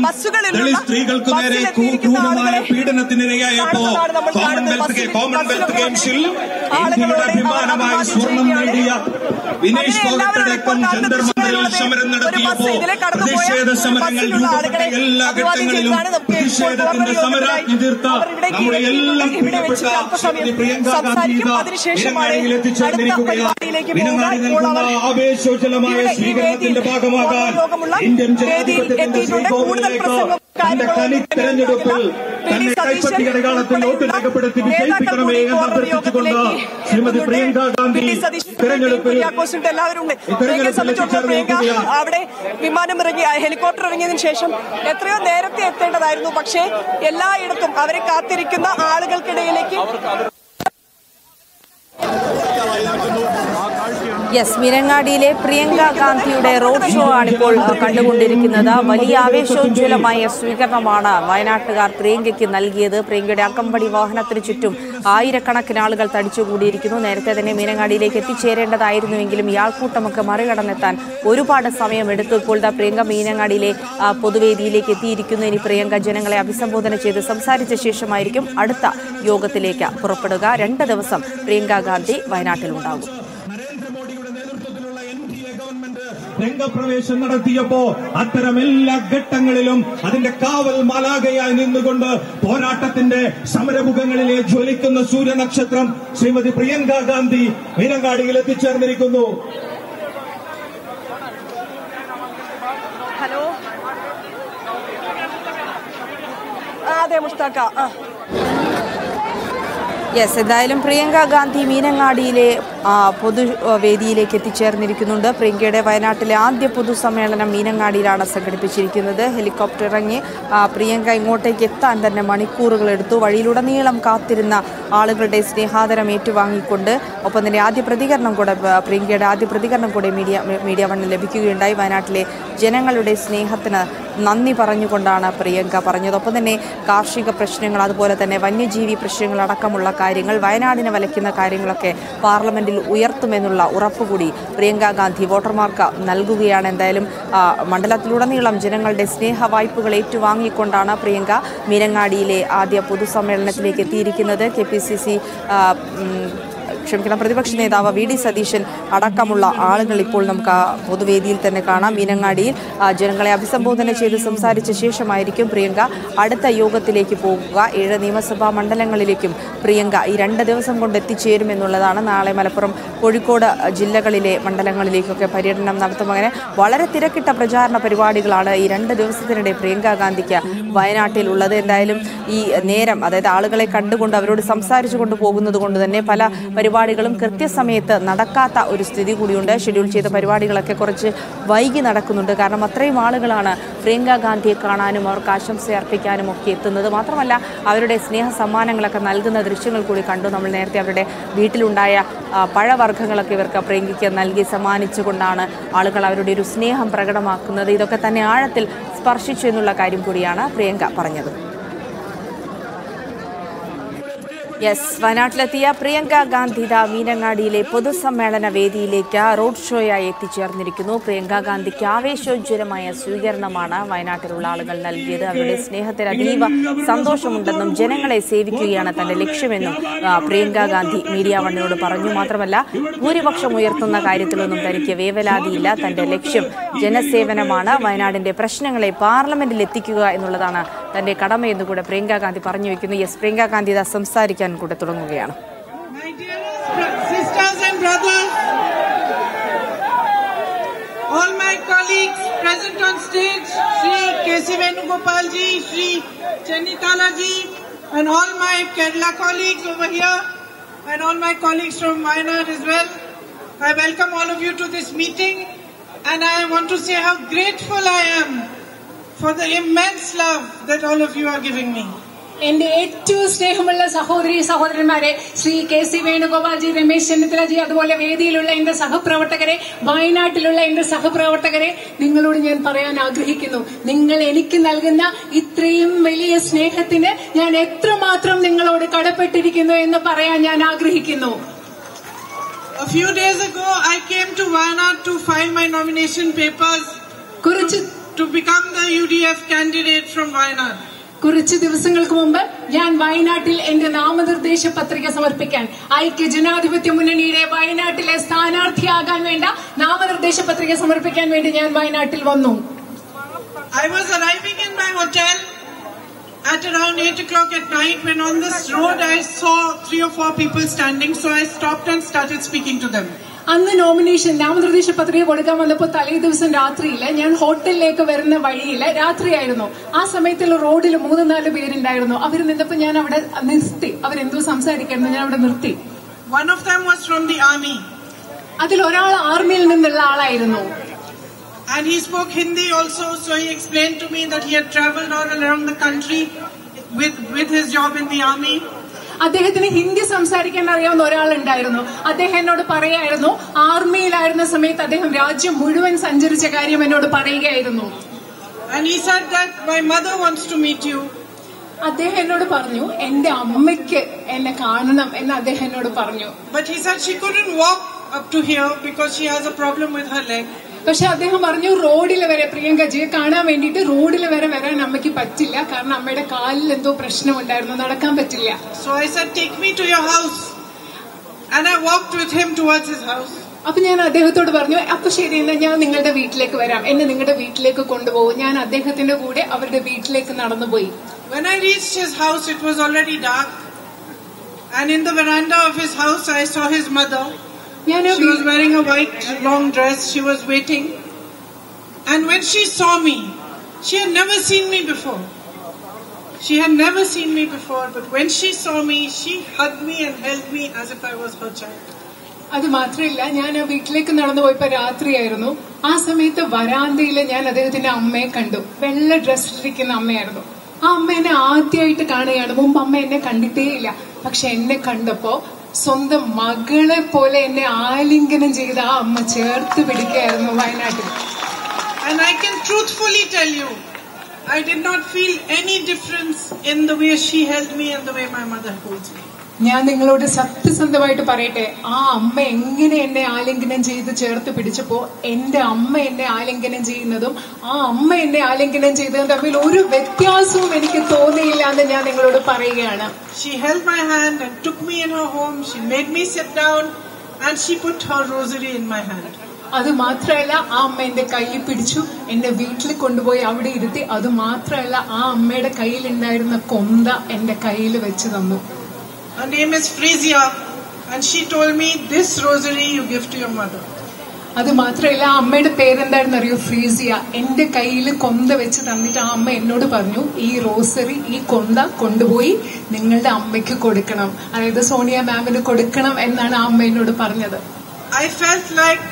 ബസ്സുകളിലുള്ള ബസ്സിലെത്തിയിരിക്കുന്ന ആളുകളെ നമ്മൾ കാണുന്നത്. ആളുകളോട് സ്വർണം നേടിയ വിനേഷ് ഫോഗട്ടടക്കം ജന്തർ സമരം നടത്തിയപ്പോൾ പ്രതിഷേധ സമരങ്ങൾ രൂപപ്പെട്ട എല്ലാ ഘട്ടങ്ങളിലും പ്രതിഷേധത്തിന്റെ സമരാജ്ഞി തീർത്ത നമ്മുടെ എല്ലാം പ്രിയപ്പെട്ട പ്രിയങ്ക ഗാന്ധി മീനങ്ങാടിയിൽ എത്തിച്ചേർന്നിരിക്കുകയാണ്. മീനങ്ങാടി നൽകുന്ന ആവേശോജ്വലമായ സ്വീകരണത്തിന്റെ ഭാഗമാകാൻ ഇന്ത്യൻ ജനാധിപത്യത്തിന്റെ ശ്രീകോവിലേക്ക് തന്റെ കനി തെരഞ്ഞെടുപ്പിൽ തന്നെ കൈപ്പത്തി അടയാളത്തിൽ വോട്ട് രേഖപ്പെടുത്തി വിജയിപ്പിക്കണമേ എന്ന് അഭ്യർത്ഥിച്ചുകൊണ്ട് ശ്രീമതി പ്രിയങ്ക ഗാന്ധി തെരഞ്ഞെടുപ്പിൽ അവിടെ വിമാനം ഇറങ്ങി ഹെലികോപ്റ്റർ ഇറങ്ങിയതിനു ശേഷം എത്രയോ നേരത്തെ എത്തേണ്ടതായിരുന്നു. പക്ഷേ എല്ലായിടത്തും അവരെ കാത്തിരിക്കുന്ന ആളുകൾക്കിടയിലേക്ക് മീനങ്ങാടിയിലെ പ്രിയങ്ക ഗാന്ധിയുടെ റോഡ് ഷോ ആണിപ്പോൾ കണ്ടുകൊണ്ടിരിക്കുന്നത്. വലിയ ആവേശോജ്വലമായ സ്വീകരണമാണ് വയനാട്ടുകാർ പ്രിയങ്കയ്ക്ക് നൽകിയത്. പ്രിയങ്കയുടെ അകമ്പടി വാഹനത്തിന് ചുറ്റും ആയിരക്കണക്കിന് ആളുകൾ തടിച്ചുകൂടിയിരിക്കുന്നു. നേരത്തെ തന്നെ മീനങ്ങാടിയിലേക്ക് എത്തിച്ചേരേണ്ടതായിരുന്നുവെങ്കിലും ഇയാൾക്കൂട്ടമൊക്കെ മറികടന്നെത്താൻ ഒരുപാട് സമയമെടുത്തു. ഇപ്പോൾ പ്രിയങ്ക മീനങ്ങാടിയിലെ പൊതുവേദിയിലേക്ക് എത്തിയിരിക്കുന്നു. ഇനി പ്രിയങ്ക ജനങ്ങളെ അഭിസംബോധന ചെയ്ത് സംസാരിച്ച ശേഷമായിരിക്കും അടുത്ത യോഗത്തിലേക്ക് പുറപ്പെടുക. 2 ദിവസം പ്രിയങ്ക ഗാന്ധി വയനാട്ടിലുണ്ടാകും. രംഗപ്രവേശം നടത്തിയപ്പോ അത്തരം എല്ലാ ഘട്ടങ്ങളിലും അതിന്റെ കാവൽ മാലാകയായി നിന്നുകൊണ്ട് പോരാട്ടത്തിന്റെ സമരമുഖങ്ങളിലെ ജ്വലിക്കുന്ന സൂര്യനക്ഷത്രം ശ്രീമതി പ്രിയങ്ക ഗാന്ധി മീനങ്ങാടിയിൽ എത്തിച്ചേർന്നിരിക്കുന്നു. ഹലോ, അതെ മുസ്താഖ. എന്തായാലും പ്രിയങ്ക ഗാന്ധി മീനങ്ങാടിയിലെ പൊതുവേദിയിലേക്ക് എത്തിച്ചേർന്നിരിക്കുന്നുണ്ട്. പ്രിയങ്കയുടെ വയനാട്ടിലെ ആദ്യ പൊതുസമ്മേളനം മീനങ്ങാടിയിലാണ് സംഘടിപ്പിച്ചിരിക്കുന്നത്. ഹെലികോപ്റ്റർ ഇറങ്ങി പ്രിയങ്ക ഇങ്ങോട്ടേക്ക് എത്താൻ തന്നെ മണിക്കൂറുകളെടുത്തു. വഴിയിലുടനീളം കാത്തിരുന്ന ആളുകളുടെ സ്നേഹാദരം ഏറ്റുവാങ്ങിക്കൊണ്ട് ഒപ്പം തന്നെ പ്രിയങ്കയുടെ ആദ്യ പ്രതികരണം കൂടെ MediaOne ലഭിക്കുകയുണ്ടായി. വയനാട്ടിലെ ജനങ്ങളുടെ സ്നേഹത്തിന് നന്ദി പറഞ്ഞുകൊണ്ടാണ് പ്രിയങ്ക പറഞ്ഞത്. ഒപ്പം തന്നെ കാർഷിക പ്രശ്നങ്ങൾ, അതുപോലെ തന്നെ വന്യജീവി പ്രശ്നങ്ങളടക്കമുള്ള കാര്യങ്ങൾ, വയനാടിനെ വലയ്ക്കുന്ന കാര്യങ്ങളൊക്കെ പാർലമെന്റിൽ ഉയർത്തുമെന്നുള്ള ഉറപ്പുകൂടി പ്രിയങ്ക ഗാന്ധി വോട്ടർമാർക്ക് നൽകുകയാണ്. എന്തായാലും മണ്ഡലത്തിലുടനീളം ജനങ്ങളുടെ സ്നേഹ വായ്പകൾ ഏറ്റുവാങ്ങിക്കൊണ്ടാണ് പ്രിയങ്ക മീനങ്ങാടിയിലെ ആദ്യ പൊതുസമ്മേളനത്തിലേക്ക് എത്തിയിരിക്കുന്നത്. KPCC പ്രതിപക്ഷ നേതാവ് വി ഡി സതീശൻ അടക്കമുള്ള ആളുകൾ ഇപ്പോൾ നമുക്ക് പൊതുവേദിയിൽ തന്നെ കാണാം. മീനങ്ങാടിയിൽ ജനങ്ങളെ അഭിസംബോധന ചെയ്ത് സംസാരിച്ച ശേഷമായിരിക്കും പ്രിയങ്ക അടുത്ത യോഗത്തിലേക്ക് പോകുക. 7 നിയമസഭാ മണ്ഡലങ്ങളിലേക്കും പ്രിയങ്ക ഈ 2 ദിവസം കൊണ്ട് എത്തിച്ചേരുമെന്നുള്ളതാണ്. നാളെ മലപ്പുറം, കോഴിക്കോട് ജില്ലകളിലെ മണ്ഡലങ്ങളിലേക്കൊക്കെ പര്യടനം നടത്തും. അങ്ങനെ വളരെ തിരക്കിട്ട പ്രചാരണ പരിപാടികളാണ് ഈ 2 ദിവസത്തിനിടെ പ്രിയങ്ക ഗാന്ധിക്ക് വയനാട്ടിലുള്ളത്. എന്തായാലും ഈ നേരം, അതായത് ആളുകളെ കണ്ടുകൊണ്ട് അവരോട് സംസാരിച്ചു കൊണ്ട് പോകുന്നത് കൊണ്ട് തന്നെ പല പരിപാടികളും കൃത്യസമയത്ത് നടക്കാത്ത ഒരു സ്ഥിതി കൂടിയുണ്ട്. ഷെഡ്യൂൾ ചെയ്ത പരിപാടികളൊക്കെ കുറച്ച് വൈകി നടക്കുന്നുണ്ട്. കാരണം അത്രയും ആളുകളാണ് പ്രിയങ്ക ഗാന്ധിയെ കാണാനും അവർക്ക് ആശംസ അർപ്പിക്കാനും ഒക്കെ എത്തുന്നത്. മാത്രമല്ല അവരുടെ സ്നേഹ സമ്മാനങ്ങളൊക്കെ നൽകുന്ന ദൃശ്യങ്ങൾ കൂടി കണ്ടു. നമ്മൾ നേരത്തെ അവരുടെ വീട്ടിലുണ്ടായ പഴവർഗ്ഗങ്ങളൊക്കെ ഇവർക്ക് പ്രിയങ്കയ്ക്ക് നൽകി സമ്മാനിച്ചുകൊണ്ടാണ് ആളുകൾ അവരുടെ ഒരു സ്നേഹം പ്രകടമാക്കുന്നത്. ഇതൊക്കെ തന്നെ ആഴത്തിൽ സ്പർശിച്ചു എന്നുള്ള കാര്യം കൂടിയാണ് പ്രിയങ്ക പറഞ്ഞത്. വയനാട്ടിലെത്തിയ പ്രിയങ്ക ഗാന്ധി മീനങ്ങാടിയിലെ പൊതുസമ്മേളന വേദിയിലേക്ക് റോഡ് ഷോയായി എത്തിച്ചേർന്നിരിക്കുന്നു. പ്രിയങ്ക ഗാന്ധിക്ക് ആവേശോജ്വലമായ സ്വീകരണമാണ് വയനാട്ടിലുള്ള ആളുകൾ നൽകിയത്. അവരുടെ സ്നേഹത്തിൽ അതീവ സന്തോഷമുണ്ടെന്നും ജനങ്ങളെ സേവിക്കുകയാണ് തന്റെ ലക്ഷ്യമെന്നും പ്രിയങ്ക ഗാന്ധി MediaOneനോട് പറഞ്ഞു. മാത്രമല്ല ഭൂരിപക്ഷം ഉയർത്തുന്ന കാര്യത്തിലൊന്നും തനിക്ക് വേവലാതിയില്ല. തന്റെ ലക്ഷ്യം ജനസേവനമാണ്. വയനാടിന്റെ പ്രശ്നങ്ങളെ പാർലമെന്റിൽ എത്തിക്കുക എന്നുള്ളതാണ് തന്റെ കടമയെന്ന് കൂടെ പ്രിയങ്ക ഗാന്ധി പറഞ്ഞു വെക്കുന്നു. പ്രിയങ്ക ഗാന്ധി സംസാരിക്കാൻ കൂടെ തുടങ്ങുകയാണ്. Sisters and brothers, all my colleagues present on stage, Shri K.C. Venugopal ji, Shri Chennitala ji, and all my Kerala colleagues over here, and all my colleagues from Wayanad as well. I welcome all of you to this meeting, and I want to say how grateful I am for the immense love that all of you are giving me. എന്റെ ഏറ്റവും സ്നേഹമുള്ള സഹോദരന്മാരെ, Shri KC Venugopalji, Ramesh ചെന്നിത്തലജി, അതുപോലെ വേദിയിലുള്ള എന്റെ സഹപ്രവർത്തകരെ, വയനാട്ടിലുള്ള എന്റെ സഹപ്രവർത്തകരെ, നിങ്ങളോട് ഞാൻ പറയാൻ ആഗ്രഹിക്കുന്നു, നിങ്ങൾ എനിക്ക് നൽകുന്ന ഇത്രയും വലിയ സ്നേഹത്തിന് ഞാൻ എത്രമാത്രം നിങ്ങളോട് കടപ്പെട്ടിരിക്കുന്നു എന്ന് പറയാൻ ഞാൻ ആഗ്രഹിക്കുന്നു. A few days ago I came to Wayanad to file my nomination papers to become the UDF candidate from Wayanad. കുറച്ച് ദിവസങ്ങൾക്ക് മുമ്പ് ഞാൻ വയനാട്ടിൽ എന്റെ നാമനിർദ്ദേശ പത്രിക സമർപ്പിക്കാൻ, ഐക്യ ജനാധിപത്യ മുന്നണിയുടെ വയനാട്ടിലെ സ്ഥാനാർത്ഥിയാകാൻ വേണ്ട നാമനിർദ്ദേശ പത്രിക സമർപ്പിക്കാൻ വേണ്ടി ഞാൻ വയനാട്ടിൽ വന്നു. I was arriving in my hotel at around 8 o'clock at night when on this road I saw 3 or 4 people standing, so I stopped and started speaking to them. അന്ന് നാമനിർദ്ദേശ പത്രിക കൊടുക്കാൻ വന്നപ്പോൾ തലേ ദിവസം രാത്രിയില് ഞാൻ ഹോട്ടലിലേക്ക് വരുന്ന വഴിയില് രാത്രിയായിരുന്നു. ആ സമയത്തുള്ള റോഡിൽ 3-4 പേരുണ്ടായിരുന്നു. അവർ നിന്നപ്പോൾ ഞാൻ അവിടെ നിർത്തി. അവരെന്തോ സംസാരിക്കായിരുന്നു, ഞാൻ അവിടെ നിർത്തി. One of them was from the army. അതിൽ ഒരാൾ ആർമിയിൽ നിന്നുള്ള ആളായിരുന്നു. And he spoke Hindi also, so he explained to me that he had traveled all around the country with his job in the army. അദ്ദേഹത്തിന് ഹിന്ദി സംസാരിക്കാൻ അറിയാവുന്ന ഒരാളുണ്ടായിരുന്നു. അദ്ദേഹം എന്നോട് പറയായിരുന്നു, ആർമിയിലായിരുന്ന സമയത്ത് അദ്ദേഹം രാജ്യം മുഴുവൻ സഞ്ചരിച്ച കാര്യം എന്നോട് പറയുകയായിരുന്നു. And he said that my mother wants to meet you. അദ്ദേഹം എന്നോട് പറഞ്ഞു, എന്റെ അമ്മയ്ക്ക് എന്നെ കാണണം എന്ന് അദ്ദേഹം എന്നോട് പറഞ്ഞു. But he said she couldn't walk up to here because she has a problem with her leg. പക്ഷെ അദ്ദേഹം പറഞ്ഞു, റോഡിൽ വരെ പ്രിയങ്കജിയെ കാണാൻ വേണ്ടിയിട്ട് റോഡിൽ വരെ വരാൻ അമ്മയ്ക്ക് പറ്റില്ല, കാരണം അമ്മയുടെ കാലിൽ എന്തോ പ്രശ്നമുണ്ടായിരുന്നു, നടക്കാൻ പറ്റില്ല. So I said, take me to your house. And I walked with him towards his house. അപ്പൊ ഞാൻ അദ്ദേഹത്തോട് പറഞ്ഞു, അപ്പൊ ശരി, എന്നാ ഞാൻ നിങ്ങളുടെ വീട്ടിലേക്ക് വരാം, എന്നെ നിങ്ങളുടെ വീട്ടിലേക്ക് കൊണ്ടുപോകും. ഞാൻ അദ്ദേഹത്തിന്റെ കൂടെ അവരുടെ വീട്ടിലേക്ക് നടന്നുപോയി. When I reached his house, it was already dark. And in the veranda of his house, I saw his mother. She was wearing a white long dress. She was waiting. And when she saw me, she had never seen me before. But when she saw me, she hugged me and held me as if I was her child. അത് മാത്രമല്ല, ഞാൻ ആ വീട്ടിലേക്ക് നടന്നു പോയപ്പോ രാത്രിയായിരുന്നു. ആ സമയത്ത് വരാന്തയില് ഞാൻ അദ്ദേഹത്തിന്റെ അമ്മയെ കണ്ടു. വെള്ള ഡ്രസ്സിലിരിക്കുന്ന അമ്മയായിരുന്നു. ആ അമ്മ എന്നെ ആദ്യമായിട്ട് കാണുകയാണ്. മുമ്പ് അമ്മ എന്നെ കണ്ടിട്ടേയില്ല. പക്ഷെ എന്നെ കണ്ടപ്പോ സ്വന്തം മകളെ പോലെ എന്നെ ആലിംഗനം ചെയ്ത് ആ അമ്മ ചേർത്ത് പിടിക്കുകയായിരുന്നു വയനാട്ടിൽ. And I can truthfully tell you, I did not feel any difference in the way she held me and the way my mother holds me. ഞാൻ നിങ്ങളോട് സത്യസന്ധമായിട്ട് പറയട്ടെ, ആ അമ്മ എങ്ങനെ എന്നെ ആലിംഗനം ചെയ്ത് ചേർത്ത് പിടിച്ചപ്പോ എന്റെ അമ്മ എന്നെ ആലിംഗനം ചെയ്യുന്നതും ആ അമ്മ എന്നെ ആലിംഗനം ചെയ്തതും തമ്മിൽ ഒരു വ്യത്യാസവും എനിക്ക് തോന്നിയില്ല എന്ന് ഞാൻ നിങ്ങളോട് പറയുകയാണ്. She held my hand and took me in her home. She made me sit down and she put her rosary in my hand. അത് മാത്രമല്ല, ആ അമ്മ എന്റെ കയ്യിൽ പിടിച്ചു, എന്റെ വീട്ടിൽ കൊണ്ടുപോയി അവിടെ ഇരുത്തി. അത് മാത്രമല്ല, ആ അമ്മയുടെ കയ്യിലുണ്ടായിരുന്ന കൊന്ത എന്റെ കയ്യിൽ വെച്ച് തന്നു. Her name is Frisia and she told me, this rosary you give to your mother. അത് മാത്രമല്ല, ആ അമ്മയുടെ പേരെന്തായിരുന്നു അറിയോ? ഫ്രീസിയ. എന്റെ കയ്യിൽ കൊന്ത വെച്ച് തന്നിട്ട് ആ അമ്മ എന്നോട് പറഞ്ഞു, ഈ റോസറി, ഈ കൊന്ത കൊണ്ടുപോയി നിങ്ങളുടെ അമ്മയ്ക്ക് കൊടുക്കണം, അതായത് സോണിയ മാമിന് കൊടുക്കണം എന്നാണ് ആ അമ്മ എന്നോട് പറഞ്ഞത്. I felt like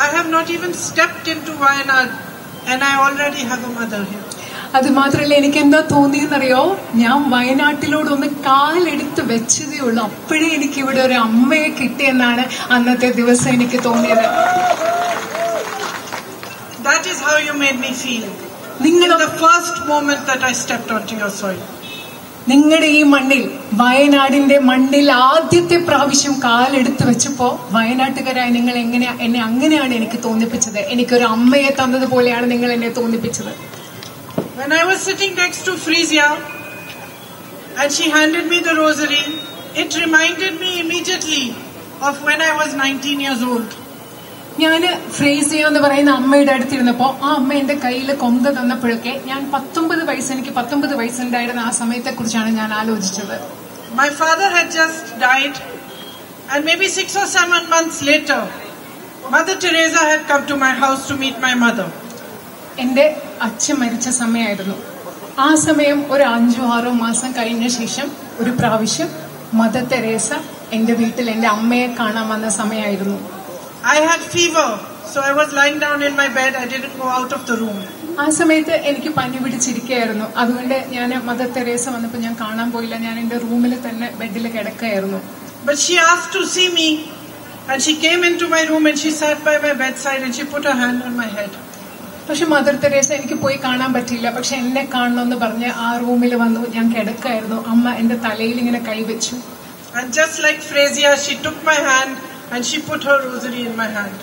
I have not even stepped into Wayanad and I already have a mother here. അത് മാത്രമല്ല, എനിക്ക് എന്താ തോന്നിയെന്നറിയോ? ഞാൻ വയനാട്ടിലോടൊന്ന് കാലെടുത്ത് വെച്ചതേ ഉള്ളൂ, അപ്പോഴേ എനിക്ക് ഇവിടെ ഒരു അമ്മയെ കിട്ടിയെന്നാണ് അന്നത്തെ ദിവസം എനിക്ക് തോന്നിയത്. That is how you made me feel. The first moment that I stepped onto your soil. നിങ്ങളുടെ ഈ മണ്ണിൽ, വയനാടിന്റെ മണ്ണിൽ ആദ്യത്തെ പ്രാവശ്യം കാലെടുത്ത് വെച്ചപ്പോ വയനാട്ടുകാരായ നിങ്ങൾ എന്നെ അങ്ങനെയാണ് എനിക്ക് തോന്നിപ്പിച്ചത്. എനിക്കൊരു അമ്മയെ തന്നതുപോലെയാണ് നിങ്ങൾ എന്നെ തോന്നിപ്പിച്ചത്. When I was sitting next to Frisia and she handed me the rosary, it reminded me immediately of when I was 19 years old. ഞാന് ഫ്രേസിയ എന്ന് പറയുന്ന അമ്മയുടെ അടുത്തിരുന്നപ്പോ ആ അമ്മ എന്റെ കയ്യിൽ കൊന്ത തന്നപ്പോഴൊക്കെ ഞാൻ 19 വയസ്സുണ്ടായിരുന്ന ആ സമയത്തെ കുറിച്ചാണ് ഞാൻ ആലോചിച്ചത്. My father had just died and maybe 6 or 7 months later, Mother Teresa had come to my house to meet my mother. എന്റെ അച്ഛൻ മരിച്ച സമയമായിരുന്നു. ആ സമയം ഒരു 5-6 മാസം കഴിഞ്ഞ ശേഷം ഒരു പ്രാവശ്യം മദർ തെരേസ എന്റെ വീട്ടിൽ എന്റെ അമ്മയെ കാണാൻ വന്ന സമയമായിരുന്നു. I had fever, so I was lying down in my bed. I didn't go out of the room. ആ സമയത്ത് എനിക്ക് പനി പിടിച്ചിരിക്കുകയായിരുന്നു. അതുകൊണ്ട് ഞാൻ മദർ തെരേസ വന്നപ്പോൾ ഞാൻ കാണാൻ പോയില്ല. ഞാൻ എന്റെ റൂമിൽ തന്നെ ബെഡിൽ കിടക്കുകയായിരുന്നു. But she asked to see me and she came into my room and she sat by my bedside and she put her hand on my head. പക്ഷെ മദർ തെരേസ എനിക്ക് പോയി കാണാൻ പറ്റിയില്ല. പക്ഷെ എന്നെ കാണണമെന്ന് പറഞ്ഞ് ആ റൂമിൽ വന്നു. ഞാൻ കിടക്കായിരുന്നു. അമ്മ എന്റെ തലയിൽ ഇങ്ങനെ കൈവച്ചു. And just like Frisia, she took my hand and she put her rosary in my hand.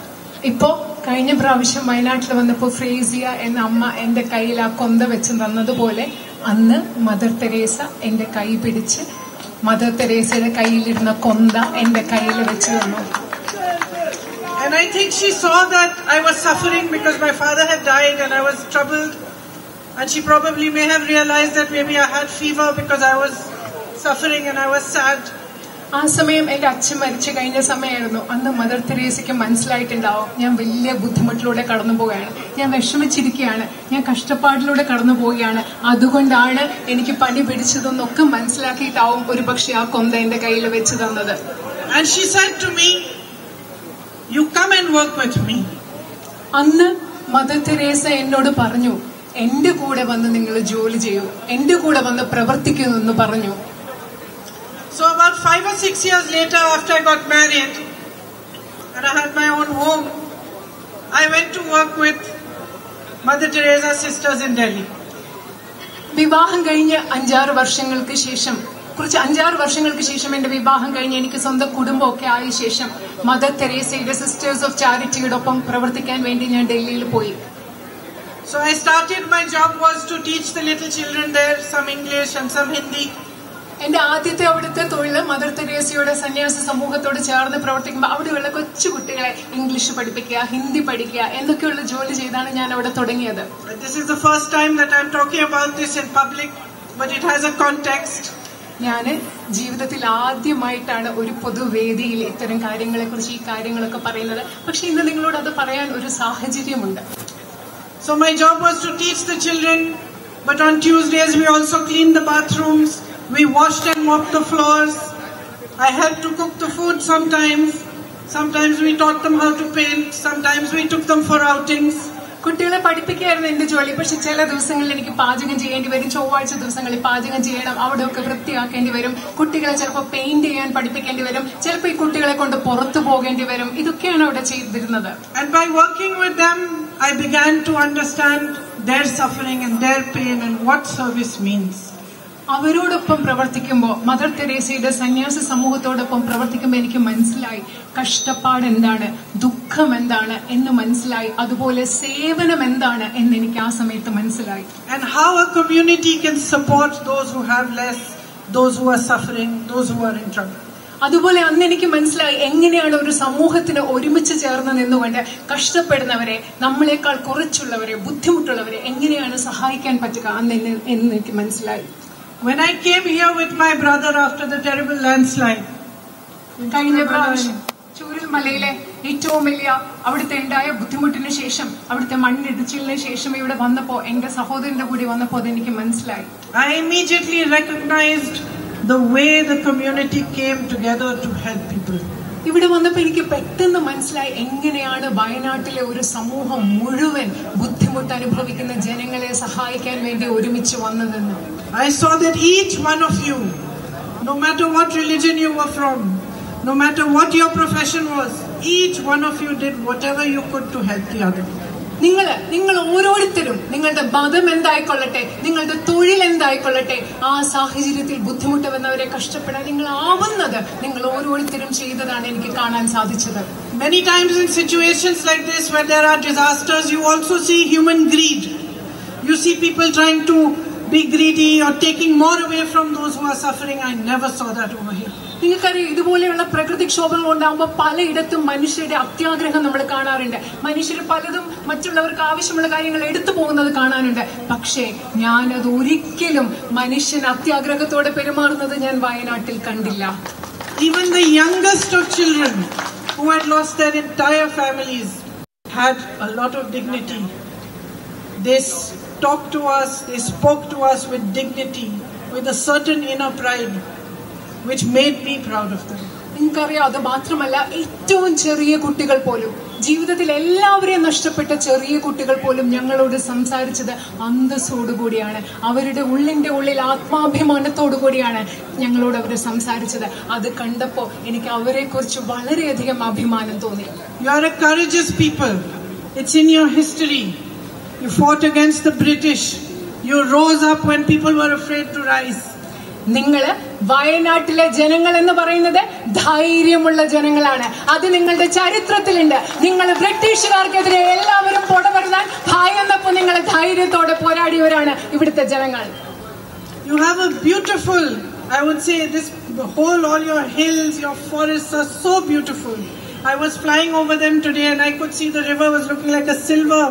ഇപ്പോ കഴിഞ്ഞ പ്രാവശ്യം വയനാട്ടിൽ വന്നപ്പോ ഫ്രേസിയ എന്ന അമ്മ എന്റെ കയ്യിൽ ആ കൊന്ത വെച്ച് തന്നതുപോലെ അന്ന് മദർ തെരേസ എന്റെ കൈ പിടിച്ച് മദർ തെരേസയുടെ കയ്യിലിരുന്ന കൊന്ത എന്റെ കയ്യിൽ വെച്ച് തന്നു. And I think she saw that I was suffering because my father had died and I was troubled. And she probably may have realized that maybe I had fever because I was suffering and I was sad. ആ സമയം എന്റെ അച്ഛൻ മരിച്ചു കഴിഞ്ഞ സമയമായിരുന്നു. അന്ന് mother തെരേസയ്ക്ക് മനസ്സിലായിട്ടുണ്ടാവും ഞാൻ വലിയ ബുദ്ധിമുട്ടിലൂടെ കടന്നു പോവുകയാണ്, ഞാൻ വിഷമിച്ചിരിക്കുകയാണ്, ഞാൻ കഷ്ടപ്പാടിലൂടെ കടന്നു പോവുകയാണ്, അതുകൊണ്ടാണ് എനിക്ക് പനി പിടിച്ചതെന്നൊക്കെ മനസ്സിലാക്കിയിട്ടാവും ഒരുപക്ഷെ ആ കൊന്ത എന്റെ കയ്യിൽ വെച്ച് തന്നത്. And she said to me, you come and work with me. അന്ന് മദർ തെരേസ എന്നോട് പറഞ്ഞു, എന്റെ കൂടെ വന്ന് നിങ്ങൾ ജോലി ചെയ്യൂ, എന്റെ കൂടെ വന്ന് പ്രവർത്തിക്കൂ എന്ന് പറഞ്ഞു. So about 5 or 6 years later, after I got married and I had my own home, I went to work with Mother Teresa's sisters in Delhi. വിവാഹം കഴിഞ്ഞ് 5-6 വർഷങ്ങൾക്ക് ശേഷം എന്റെ വിവാഹം കഴിഞ്ഞ് എനിക്ക് സ്വന്തം കുടുംബമൊക്കെ ആയ ശേഷം മദർ തെരേസയുടെ സിസ്റ്റേഴ്സ് ഓഫ് ചാരിറ്റിയുടെ ഒപ്പം പ്രവർത്തിക്കാൻ വേണ്ടി ഞാൻ ഡൽഹിയിൽ പോയി. So I started, my job was to teach the little children there some English and some Hindi. എന്റെ ആദ്യത്തെ അവിടുത്തെ തൊഴിൽ മദർ തെരേസയുടെ സന്യാസ സമൂഹത്തോട് ചേർന്ന് പ്രവർത്തിക്കുമ്പോൾ അവിടെയുള്ള കൊച്ചു കുട്ടികളെ ഇംഗ്ലീഷ് പഠിപ്പിക്കുക, ഹിന്ദി പഠിക്കുക എന്നൊക്കെയുള്ള ജോലി ചെയ്താണ് ഞാൻ അവിടെ തുടങ്ങിയത്. This is the first time that I'm talking about this in public, but it has a context. ഞാൻ ജീവിതത്തിൽ ആദ്യമായിട്ടാണ് ഒരു പൊതുവേദിയിൽ ഇത്തരം കാര്യങ്ങളെക്കുറിച്ച് ഈ കാര്യങ്ങളൊക്കെ പറയുന്നത്. പക്ഷെ ഇന്ന് നിങ്ങളോട് അത് പറയാൻ ഒരു സാഹചര്യമുണ്ട്. So my job was to teach the children, but on Tuesdays we also cleaned the bathrooms. We washed and mopped the floors. I helped to cook the food sometimes. Sometimes we taught them how to paint. Sometimes we took them for outings. കുട്ടികളെ പഠിപ്പിക്കുകയായിരുന്നു എന്റെ ജോലി. പക്ഷെ ചില ദിവസങ്ങളിൽ എനിക്ക് പാചകം ചെയ്യേണ്ടി വരും. ചൊവ്വാഴ്ച ദിവസങ്ങളിൽ പാചകം ചെയ്യണം, അവിടെയൊക്കെ വൃത്തിയാക്കേണ്ടി വരും. കുട്ടികളെ ചിലപ്പോൾ പെയിന്റ് ചെയ്യാൻ പഠിപ്പിക്കേണ്ടി വരും, ചിലപ്പോൾ ഈ കുട്ടികളെ കൊണ്ട് പുറത്തു പോകേണ്ടി വരും. ഇതൊക്കെയാണ് അവിടെ ചെയ്തിരുന്നത്. And by working with them, I began to understand their suffering and their pain and what service means. അവരോടൊപ്പം പ്രവർത്തിക്കുമ്പോൾ, മദർ തെരേസയുടെ സന്യാസ സമൂഹത്തോടൊപ്പം പ്രവർത്തിക്കുമ്പോൾ എനിക്ക് മനസ്സിലായി കഷ്ടപ്പാട് എന്താണ്, ദുഃഖം എന്താണ് എന്ന് മനസ്സിലായി. അതുപോലെ സേവനം എന്താണ് എന്ന് എനിക്ക് ആ സമയത്ത് മനസ്സിലായി. And how a community can support those who have less, those who are suffering, those who are in trouble. അതുപോലെ അന്ന് എനിക്ക് മനസ്സിലായി എങ്ങനെയാണ് ഒരു സമൂഹത്തിന് ഒരുമിച്ച് ചേർന്ന് നിന്നുകൊണ്ട് കഷ്ടപ്പെടുന്നവരെ, നമ്മളെക്കാൾ കുറച്ചുള്ളവരെ, ബുദ്ധിമുട്ടുള്ളവരെ എങ്ങനെയാണ് സഹായിക്കാൻ പറ്റുക എന്ന് എനിക്ക് മനസ്സിലായി. When I came here with my brother after the terrible landslide, കഴിഞ്ഞ പ്രാവശ്യം ചൂരൽമലയിലെ ഏറ്റവും വലിയ അവിടുത്തെ ഉണ്ടായ ബുദ്ധിമുട്ടിന് ശേഷം, അവിടുത്തെ മണ്ണിടിച്ചിലിന് ശേഷം ഇവിടെ വന്നപ്പോ, എന്റെ സഹോദരന്റെ കൂടി വന്നപ്പോ അതെനിക്ക് മനസ്സിലായി. I immediately recognized the way the community came together to help people. ഇവിടെ വന്നപ്പോ എനിക്ക് പെട്ടെന്ന് മനസ്സിലായി എങ്ങനെയാണ് വയനാട്ടിലെ ഒരു സമൂഹം മുഴുവൻ ബുദ്ധിമുട്ട് അനുഭവിക്കുന്ന ജനങ്ങളെ സഹായിക്കാൻ വേണ്ടി ഒരുമിച്ച് വന്നതെന്ന്. I saw that each one of you, no matter what religion you were from, no matter what your profession was, each one of you did whatever you could to help the other. നിങ്ങൾ ഓരോരുത്തരും നിങ്ങളുടെ മതം എന്തായിക്കൊള്ളട്ടെ, നിങ്ങളുടെ തൊഴിൽ എന്തായിക്കൊള്ളട്ടെ, ആ സാഹചര്യത്തിൽ ബുദ്ധിമുട്ട് വന്നവരെ കഷ്ടപ്പെടാൻ നിങ്ങൾ ആവുന്നത് നിങ്ങൾ ഓരോരുത്തരും ചെയ്തതാണ് എനിക്ക് കാണാൻ സാധിച്ചത്. Many times in situations like this where there are disasters, you also see human greed. You see people trying to be greedy or taking more away from those who are suffering. I never saw that over here. നിങ്ങൾക്കറിയാം, ഇതുപോലെയുള്ള പ്രകൃതിക്ഷോഭങ്ങൾ ഉണ്ടാകുമ്പോൾ പലയിടത്തും മനുഷ്യരുടെ അത്യാഗ്രഹം നമ്മൾ കാണാറുണ്ട്. മനുഷ്യർ പലതും മറ്റുള്ളവർക്ക് ആവശ്യമുള്ള കാര്യങ്ങൾ എടുത്തു പോകുന്നത് കാണാനുണ്ട്. പക്ഷേ ഞാനത് ഒരിക്കലും മനുഷ്യൻ അത്യാഗ്രഹത്തോടെ പെരുമാറുന്നത് ഞാൻ വയനാട്ടിൽ കണ്ടില്ല. Even the youngest of children who had lost their entire families had a lot of dignity. They talked to us, they spoke to us with dignity, with a certain inner pride, which made me proud of them. നിങ്ങൾക്കറിയാം, അത് മാത്രമല്ല, ഏറ്റവും ചെറിയ കുട്ടികൾ പോലും, ജീവിതത്തിൽ എല്ലാവരെയും നഷ്ടപ്പെട്ട ചെറിയ കുട്ടികൾ പോലും ഞങ്ങളോട് സംസാരിച്ചത് അന്തസ്സോടുകൂടിയാണ്. അവരുടെ ഉള്ളിൽ ആത്മാഭിമാനത്തോടു കൂടിയാണ് ഞങ്ങളോട് അവർ സംസാരിച്ചത്. അത് കണ്ടപ്പോൾ എനിക്ക് അവരെ കുറിച്ച് വളരെയധികം അഭിമാനം തോന്നി. You are a courageous people. It's in your history. You fought against the British. You rose up when people were afraid to rise. നിങ്ങള് വയനാട്ടിലെ ജനങ്ങൾ എന്ന് പറയുന്നത് ധൈര്യമുള്ള ജനങ്ങളാണ്. അത് നിങ്ങളുടെ ചരിത്രത്തിലുണ്ട്. നിങ്ങൾ ബ്രിട്ടീഷുകാർക്കെതിരെ എല്ലാവരും പോരാടാൻ ഭയന്നപ്പോൾ നിങ്ങൾ ധൈര്യത്തോടെ പോരാടിയവരാണ് ഇവിടുത്തെ ജനങ്ങൾ. You have a beautiful, I would say, this whole, all your hills, your forests are so beautiful. I was flying over them today and I could see the river was looking like a silver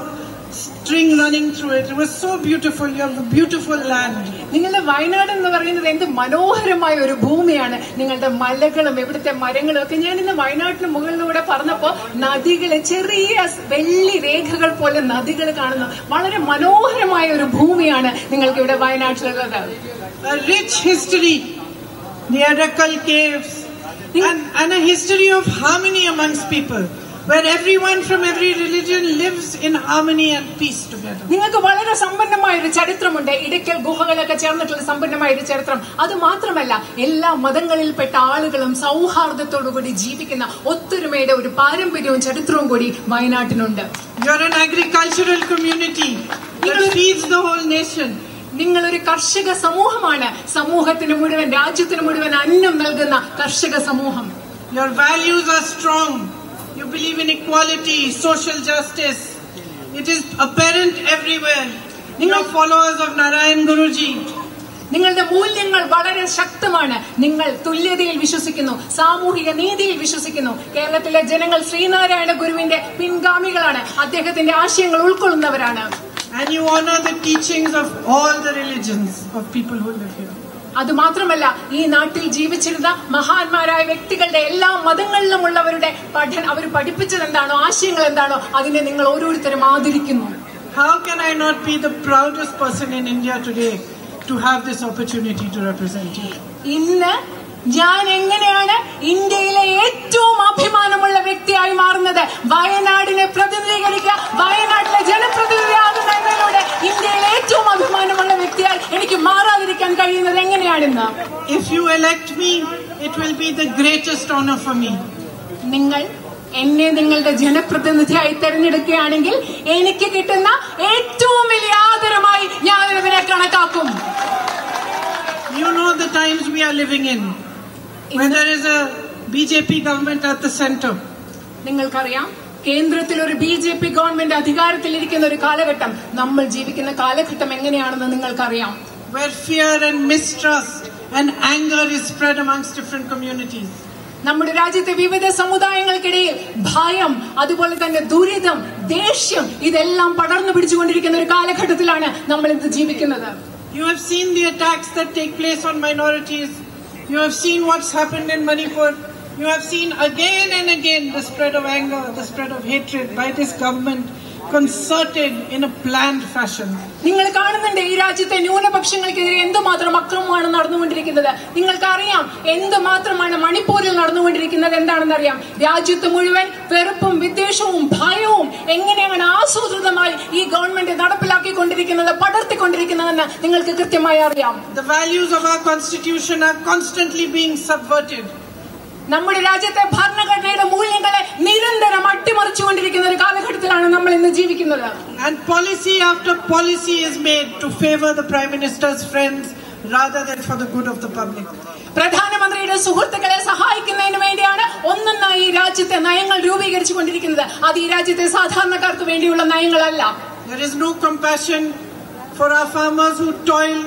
string running through it. It was so beautiful. You have a beautiful land. നിങ്ങളുടെ വയനാട് എന്ന് പറയുന്നത് എന്ത് മനോഹരമായ ഒരു ഭൂമിയാണ്. നിങ്ങളുടെ മലകളും ഇവിടുത്തെ മരങ്ങളും ഒക്കെ. ഞാൻ ഇന്ന് വയനാട്ടിന് മുകളിലൂടെ പറഞ്ഞപ്പോ നദികളെ, ചെറിയ വെള്ളി രേഖകൾ പോലെ നദികൾ കാണുന്നു. വളരെ മനോഹരമായ ഒരു ഭൂമിയാണ് നിങ്ങൾക്ക് ഇവിടെ വയനാട്ടിലുള്ളത്. A rich history, the Arakal caves, and a history of harmony amongst people, where everyone from every religion lives in harmony and peace together. നിങ്ങൾക്ക് വളരെ സമ്പന്നമായ ഒരു ചരിത്രമുണ്ട്. ഇടയ്ക്കൽ ഗുഹകളൊക്കെ ചേർന്നിട്ടുള്ള സമ്പന്നമായ ഒരു ചരിത്രം. അത് മാത്രമല്ല, എല്ലാ മതങ്ങളിൽപ്പെട്ട ആളുകളും സൗഹാർദ്ദത്തോടുകൂടി ജീവിക്കുന്ന ഒത്തൊരുമയുടെ ഒരു പാരമ്പര്യവും ചരിത്രവും കൂടി വയനാട്ടിനുണ്ട്. You are an agricultural community that feeds the whole nation. നിങ്ങളൊരു കർഷക സമൂഹമാണ്. സമൂഹത്തിന് മുഴുവൻ, രാജ്യത്തിന് മുഴുവൻ അന്നം നൽകുന്ന കർഷക സമൂഹം. Your values are strong. You believe in equality, social justice. It is apparent everywhere. You are followers of Narayan Guruji. നിങ്ങളുടെ മൂല്യങ്ങൾ വളരെ ശക്തമാണ്. നിങ്ങൾ തുല്യതയിൽ വിശ്വസിക്കുന്നു, സാമൂഹിക നീതിയിൽ വിശ്വസിക്കുന്നു. കേരളത്തിലെ ജനങ്ങൾ ശ്രീനാരായണ ഗുരുവിന്റെ പിൻഗാമികളാണ്. അദ്ദേഹത്തിന്റെ ആശയങ്ങൾ ഉൾക്കൊള്ളുന്നവരാണ്. And you honor the teachings of all the religions of people who live here. അത് മാത്രമല്ല, ഈ നാട്ടിൽ ജീവിച്ചിരുന്ന മഹാന്മാരായ വ്യക്തികളുടെ എല്ലാ മതങ്ങളിലുമുള്ളവരുടെ അവർ പഠിപ്പിച്ചത് എന്താണോ, ആശയങ്ങൾ എന്താണോ, അതിനെ നിങ്ങൾ ഓരോരുത്തരും ആദരിക്കുന്നു. How can I not be the proudest person in India today to have this opportunity to represent you? ഇന്ന് ഞാൻ എങ്ങനെയാണ് ഇന്ത്യയിലെ ഏറ്റവും അഭിമാനമുള്ള വ്യക്തിയായി മാറുന്നത്? വയനാടിനെ പ്രതിനിധീകരിക്കുക, വയനാട്ടിലെ ജനപ്രതിനിധിയാകുന്ന എന്നതിലൂടെ ഇന്ത്യയിലെ ഏറ്റവും അഭിമാനമുള്ള വ്യക്തിയായി എനിക്ക് മാറാതിരിക്കാൻ കഴിയുന്നത് എങ്ങനെയാണെന്ന്. If you elect me, it will be the greatest honor for me. നിങ്ങൾ എന്നെ നിങ്ങളുടെ ജനപ്രതിനിധിയായി തെരഞ്ഞെടുക്കുകയാണെങ്കിൽ എനിക്ക് കിട്ടുന്ന ഏറ്റവും വലിയ ആദരമായി ഞാൻ ഇതിനെ കണക്കാക്കും. times we are living in, when there is a BJP government at the center. നിങ്ങൾക്കറിയാം, കേന്ദ്രത്തിൽ ഒരു BJP ഗവൺമെന്റ് അധികാരത്തിലിരിക്കുന്ന ഒരു കാലഘട്ടം, നമ്മൾ ജീവിക്കുന്ന കാലഘട്ടം എങ്ങനെയാണെന്ന് നിങ്ങൾക്കറിയാം. Where fear and mistrust and anger is spread amongst different communities. നമ്മുടെ രാജ്യത്തെ വിവിധ സമുദായങ്ങൾക്കിടയിൽ ഭയം, അതുപോലെ തന്നെ ദുരിതം, ദേഷ്യം ഇതെല്ലാം പടർന്നു പിടിച്ചുകൊണ്ടിരിക്കുന്ന ഒരു കാലഘട്ടത്തിലാണ് നമ്മൾ ഇന്ന് ജീവിക്കുന്നത്. You have seen the attacks that take place on minorities. You have seen what's happened in Manipur. You have seen again and again the spread of anger, the spread of hatred by this government, concerted in a planned fashion. നിങ്ങൾ കാണുന്നുണ്ട് ഈ രാജ്യത്തെ ന്യൂനപക്ഷങ്ങൾക്കെതിരെ എന്തുമാത്രം അക്രമമാണ് നടന്നുകൊണ്ടിരിക്കുന്നത്. നിങ്ങൾക്കറിയാം എന്തുമാത്രമാണ് മണിപ്പൂരിൽ നടന്നുകൊണ്ടിരിക്കുന്നത്. എന്താണെന്നറിയാം, രാജ്യത്ത് മുഴുവൻ വെറുപ്പും വിദ്വേഷവും ഭയവും എങ്ങനെയാണ് ആസൂത്രിതമായി ഈ ഗവൺമെന്റ് നടപ്പിലാക്കിക്കൊണ്ടിരിക്കുന്നത്, പടർത്തിക്കൊണ്ടിരിക്കുന്നതെന്ന് നിങ്ങൾക്ക് കൃത്യമായി അറിയാം. The values of our constitution are constantly being subverted. നമ്മുടെ രാജ്യത്തെ ഭരണഘടനയുടെ മൂല്യങ്ങളെ നിരന്തരം അട്ടിമറിച്ചുകൊണ്ടിരിക്കുന്ന ഒരു കാലഘട്ടത്തിലാണ് നമ്മൾ ഇന്ന് ജീവിക്കുന്നത്. And policy after policy is made to favor the Prime Minister's friends rather than for the good of the public. പ്രധാനമന്ത്രിയുടെ സുഹൃത്തുക്കളെ സഹായിക്കുന്നതിന് വേണ്ടിയാണ് ഒന്നൊന്നായി ഈ രാജ്യത്തെ നയങ്ങൾ രൂപീകരിച്ചുകൊണ്ടിരിക്കുന്നത്. അത് ഈ രാജ്യത്തെ സാധാരണക്കാർക്ക് വേണ്ടിയുള്ള നയങ്ങളല്ല. There is no compassion for our farmers who toil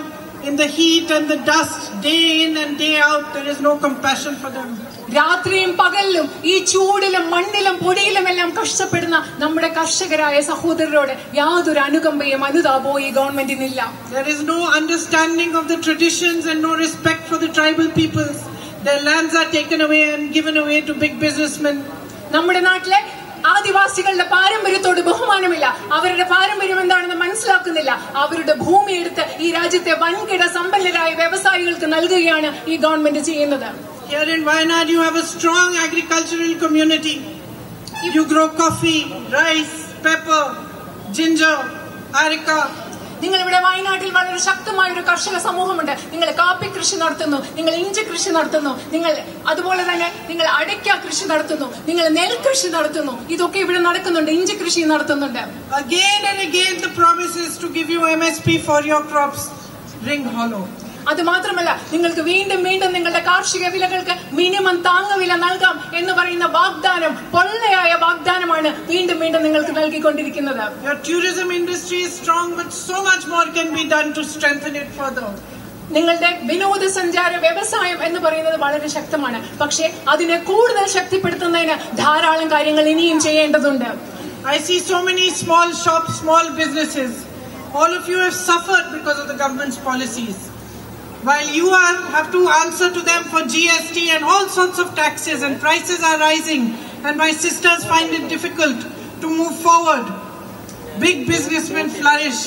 in the heat and the dust day in and day out. There is no compassion for them. രാത്രിയും പകലിലും ഈ ചൂടിലും മണ്ണിലും പൊടിയിലും എല്ലാം കഷ്ടപ്പെടുന്ന നമ്മുടെ കർഷകരായ സഹോദരരോട് യാതൊരു അനുകമ്പയും അനുതാപവും ഈ ഗവൺമെന്റിനില്ല. There is no understanding of the traditions and no respect for the tribal peoples. Their lands are taken away and given away to big businessmen. നമ്മുടെ നാട്ടിലെ ആദിവാസികളുടെ പാരമ്പര്യത്തോട് ബഹുമാനമില്ല. അവരുടെ പാരമ്പര്യം എന്താണെന്ന് മനസ്സിലാക്കുന്നില്ല. അവരുടെ ഭൂമി എടുത്ത് ഈ രാജ്യത്തെ വൻകിട സമ്പന്നരായ വ്യവസായികൾക്ക് നൽകുകയാണ് ഈ ഗവൺമെന്റ് ചെയ്യുന്നത്. Here in Wayanad you have a strong agricultural community. You grow coffee, rice, pepper, ginger, areca. നിങ്ങൾ ഇവിടെ വയനാട്ടിൽ വളരെ ശക്തമായ ഒരു കർഷക സമൂഹമുണ്ട്. നിങ്ങൾ കാപ്പി കൃഷി നടത്തുന്നു, നിങ്ങൾ ഇഞ്ചി കൃഷി നടത്തുന്നു, നിങ്ങൾ അതുപോലെ തന്നെ നിങ്ങൾ അടയ്ക്ക കൃഷി നടത്തുന്നു, നിങ്ങൾ നെൽകൃഷി നടത്തുന്നു. ഇതൊക്കെ ഇവിടെ നടക്കുന്നുണ്ട്. ഇഞ്ചി കൃഷി നടത്തുന്നുണ്ട്. Again and again the promises to give you MSP for your crops ring hollow. അത് മാത്രമല്ല, നിങ്ങൾക്ക് വീണ്ടും വീണ്ടും നിങ്ങളുടെ കാർഷിക വിലകൾക്ക് മിനിമം താങ്ങുവില നൽകാം എന്ന് പറയുന്ന വാഗ്ദാനം പൊള്ളയായ വാഗ്ദാനമാണ് വീണ്ടും വീണ്ടും നിങ്ങൾക്ക് നൽകിക്കൊണ്ടിരിക്കുന്നത്. Your tourism industry is strong, but so much more can be done to strengthen it further. നിങ്ങളുടെ വിനോദസഞ്ചാര വ്യവസായം എന്ന് പറയുന്നത് വളരെ ശക്തമാണ്. പക്ഷേ അതിനെ കൂടുതൽ ശക്തിപ്പെടുത്തുന്നതിന് ധാരാളം കാര്യങ്ങൾ ഇനിയും ചെയ്യേണ്ടതുണ്ട്. I see so many small shops, small businesses. All of you have suffered because of the government's policies. While you have to answer to them for GST and all sorts of taxes, and prices are rising, and my sisters find it difficult to move forward. Big businessmen flourish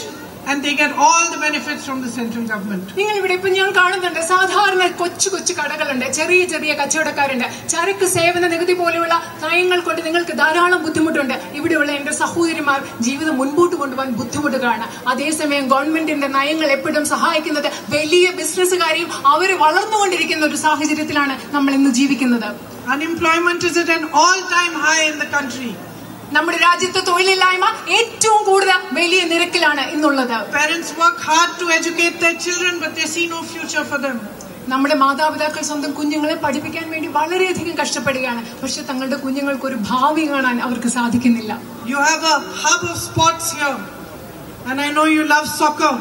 and they get all the benefits from the central government. നിങ്ങൾ ഇവിടെ ഇപ്പൊ ഞാൻ കാണുന്നുണ്ട്, സാധാരണ കൊച്ചു കൊച്ചു കടകളുണ്ട്, ചെറിയ ചെറിയ കച്ചവടക്കാരുണ്ട്. ചരക്ക് സേവന നികുതി പോലെയുള്ള നയങ്ങൾ കൊണ്ട് നിങ്ങൾക്ക് ധാരാളം ബുദ്ധിമുട്ടുണ്ട്. ഇവിടെയുള്ള എന്റെ സഹോദരിമാർ ജീവിതം മുൻപോട്ട് കൊണ്ടുപോകാൻ ബുദ്ധിമുട്ടുകയാണ്. അതേസമയം ഗവൺമെന്റിന്റെ നയങ്ങൾ എപ്പോഴും സഹായിക്കുന്നത് വലിയ ബിസിനസ്സുകാരെയും അവർ വളർന്നുകൊണ്ടിരിക്കുന്ന ഒരു സാഹചര്യത്തിലാണ് നമ്മൾ ഇന്ന് ജീവിക്കുന്നത്. Unemployment is at an all-time high in the country. നമ്മുടെ രാജ്യത്ത് തൊഴിലില്ലായ്മ ഏറ്റവും കൂടുതൽ വലിയ നിരക്കിലാണ് ഇന്നുള്ളത്. Parents work hard to educate their children, but they see no future for them. നമ്മുടെ മാതാപിതാക്കൾ സ്വന്തം കുഞ്ഞുങ്ങളെ പഠിപ്പിക്കാൻ വേണ്ടി വളരെയധികം കഷ്ടപ്പെടുകയാണ്. പക്ഷെ തങ്ങളുടെ കുഞ്ഞുങ്ങൾക്ക് ഒരു ഭാവി കാണാൻ അവർക്ക് സാധിക്കുന്നില്ല. You have a hub of sports here, and I know you love soccer,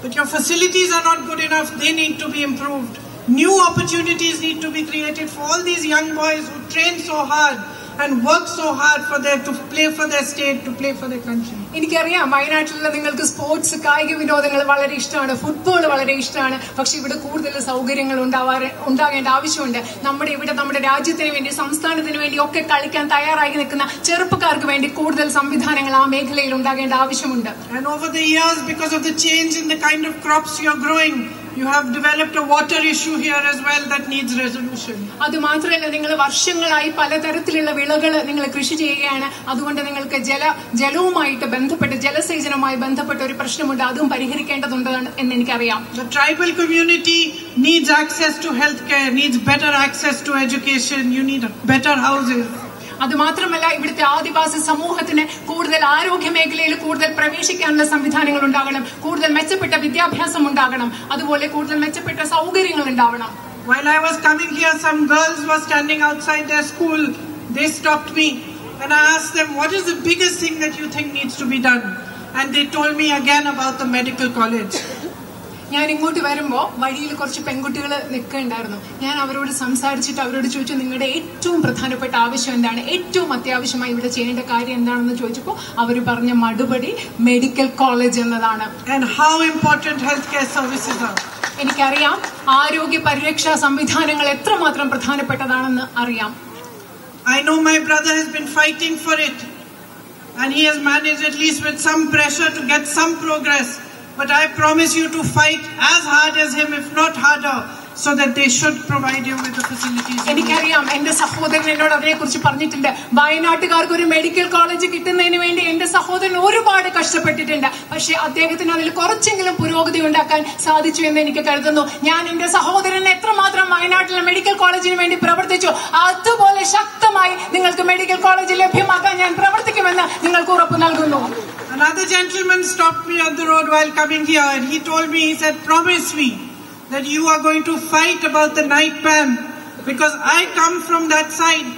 but your facilities are not good enough. They need to be improved. New opportunities need to be created for all these young boys who train so hard and work so hard to play for their state, to play for their country. എനിക്കറിയാം, വയനാട്ടിലുള്ള നിങ്ങൾക്ക് sports കായിക വിനോദങ്ങൾ വളരെ ഇഷ്ടമാണ്, football വളരെ ഇഷ്ടമാണ്. പക്ഷെ ഇവിടെ കൂടുതൽ സൗകര്യങ്ങൾ ഉണ്ടാകേണ്ട ആവശ്യമുണ്ട്. നമ്മുടെ രാജ്യത്തിന് വേണ്ടി, സംസ്ഥാനത്തിന് വേണ്ടി ഒക്കെ കളിക്കാൻ തയ്യാറായി നിൽക്കുന്ന ചെറുപ്പക്കാർക്ക് വേണ്ടി കൂടുതൽ സംവിധാനങ്ങൾ ആ മേഖലയിൽ ഉണ്ടാകേണ്ട ആവശ്യമുണ്ട്. And over the years, because of the change in the kind of crops you are growing, you have developed a water issue here as well that needs resolution. അത് മാത്രമല്ല, നിങ്ങൾ വർഷങ്ങളായി പലതരത്തിലുള്ള വിളകൾ നിങ്ങൾ കൃഷി ചെയ്യുകയാണ്. അതുകൊണ്ട് നിങ്ങൾക്ക് ജലവുമായിട്ട് ബന്ധപ്പെട്ട്, ജലസേചനവുമായി ബന്ധപ്പെട്ട ഒരു പ്രശ്നമുണ്ട്. അതും പരിഹരിക്കേണ്ടതുണ്ട് എന്ന് എനിക്കറിയാം. The tribal community needs access to healthcare, needs better access to education. You need better houses. അതുമാത്രമല്ല ഇവിടുത്തെ ആദിവാസി സമൂഹത്തിന് കൂടുതൽ ആരോഗ്യ മേഖലയിൽ കൂടുതൽ പ്രവേശിക്കാനുള്ള സംവിധാനങ്ങൾ ഉണ്ടാകണം, കൂടുതൽ മെച്ചപ്പെട്ട വിദ്യാഭ്യാസം ഉണ്ടാകണം, അതുപോലെ കൂടുതൽ മെച്ചപ്പെട്ട സൗകര്യങ്ങൾ ഉണ്ടാവണം. While I was coming here, some girls were standing outside their school. They stopped me and I asked them, what is the biggest thing that you think needs to be done? And they told me again about the medical college. ഞാൻ ഇങ്ങോട്ട് വരുമ്പോൾ വഴിയിൽ കുറച്ച് പെൺകുട്ടികൾ നിൽക്കുന്നുണ്ടായിരുന്നു. ഞാൻ അവരോട് സംസാരിച്ചിട്ട് അവരോട് ചോദിച്ചു, നിങ്ങളുടെ ഏറ്റവും പ്രധാനപ്പെട്ട ആവശ്യം എന്താണ്, ഏറ്റവും അത്യാവശ്യമായി ഇവിടെ ചെയ്യേണ്ട കാര്യം എന്താണെന്ന് ചോദിച്ചപ്പോൾ അവർ പറഞ്ഞ മറുപടി മെഡിക്കൽ കോളേജ് എന്നതാണ്. And how important healthcare services are. എനിക്കറിയാം ആരോഗ്യ പരിരക്ഷാ സംവിധാനങ്ങൾ എത്രമാത്രം പ്രധാനപ്പെട്ടതാണെന്ന് അറിയാം. I know my brother has been fighting for it and he has managed at least with some pressure to get some progress. But I promise you to fight as hard as him, if not harder, so that they should provide you with the facilities. എനിക്കറിയാം, എന്റെ സഹോദരൻ എന്നോട് അതിനെക്കുറിച്ച് പറഞ്ഞിട്ടുണ്ട്. വയനാട്ടുകാർക്ക് ഒരു medical college കിട്ടുന്നതിന് വേണ്ടി എന്റെ സഹോദരൻ ഒരുപാട് കഷ്ടപ്പെട്ടിട്ടുണ്ട്. പക്ഷെ അദ്ദേഹത്തിന് അതിൽ കുറച്ചെങ്കിലും പുരോഗതി ഉണ്ടാക്കാൻ സാധിച്ചു എന്ന് എനിക്ക് കരുതുന്നു. ഞാൻ എന്റെ സഹോദരന് എത്രമാത്രം വയനാട്ടിലെ മെഡിക്കൽ കോളേജിന് വേണ്ടി പ്രവർത്തിച്ചു, അതുപോലെ ശക്തമായി നിങ്ങൾക്ക് മെഡിക്കൽ കോളേജ് ലഭ്യമാക്കാൻ ഞാൻ പ്രവർത്തിക്കുമെന്ന് നിങ്ങൾക്ക് ഉറപ്പ് നൽകുന്നു. Another gentleman stopped me on the road while coming here and he told me, he said, promise me that you are going to fight about the night ban, because I come from that side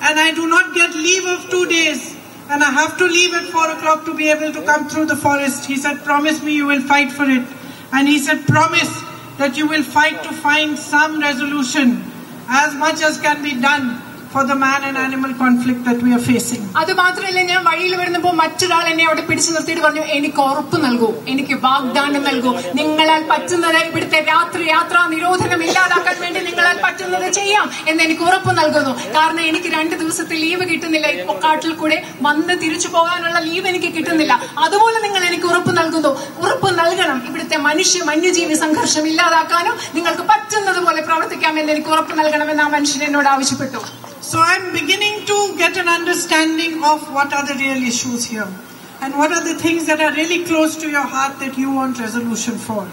and I do not get leave of 2 days and I have to leave at 4 o'clock to be able to come through the forest. He said, promise me you will fight for it. And he said, promise that you will fight to find some resolution as much as can be done for the man and animal conflict that we are facing. അത് മാത്രമല്ല, ഞാൻ വഴിയിൽ വരുന്നപ്പോൾ മറ്റൊരാൾ എന്നെ അവിടെ പിടിച്ചു നിർത്തിയിട്ട് പറഞ്ഞു, എനിക്ക് ഉറപ്പ് നൽകൂ, എനിക്ക് വാഗ്ദാനം നൽകൂ, നിങ്ങളാൽ പറ്റുന്നത് ഇവിടുത്തെ രാത്രി യാത്രാ നിരോധനം ഇല്ലാതാക്കാൻ വേണ്ടി നിങ്ങളാൽ പറ്റുന്നത് ചെയ്യാം എന്ന് എനിക്ക് ഉറപ്പ് നൽകുന്നു. കാരണം എനിക്ക് 2 ദിവസത്തെ ലീവ് കിട്ടുന്നില്ല, ഇപ്പോൾ കാട്ടിൽ കൂടെ വന്ന് തിരിച്ചു പോകാനുള്ള ലീവ് എനിക്ക് കിട്ടുന്നില്ല. അതുപോലെ നിങ്ങൾ എനിക്ക് ഉറപ്പ് നൽകുന്നു, ഉറപ്പ് നൽകണം, ഇവിടുത്തെ വന്യജീവി സംഘർഷം ഇല്ലാതാക്കാനും നിങ്ങൾക്ക് പറ്റുന്നത് പോലെ പ്രവർത്തിക്കാമെന്ന് എനിക്ക് ഉറപ്പ് നൽകണമെന്ന് ആ മനുഷ്യൻ എന്നോട് ആവശ്യപ്പെട്ടു. So I'm beginning to get an understanding of what are the real issues here and what are the things that are really close to your heart that you want resolution for.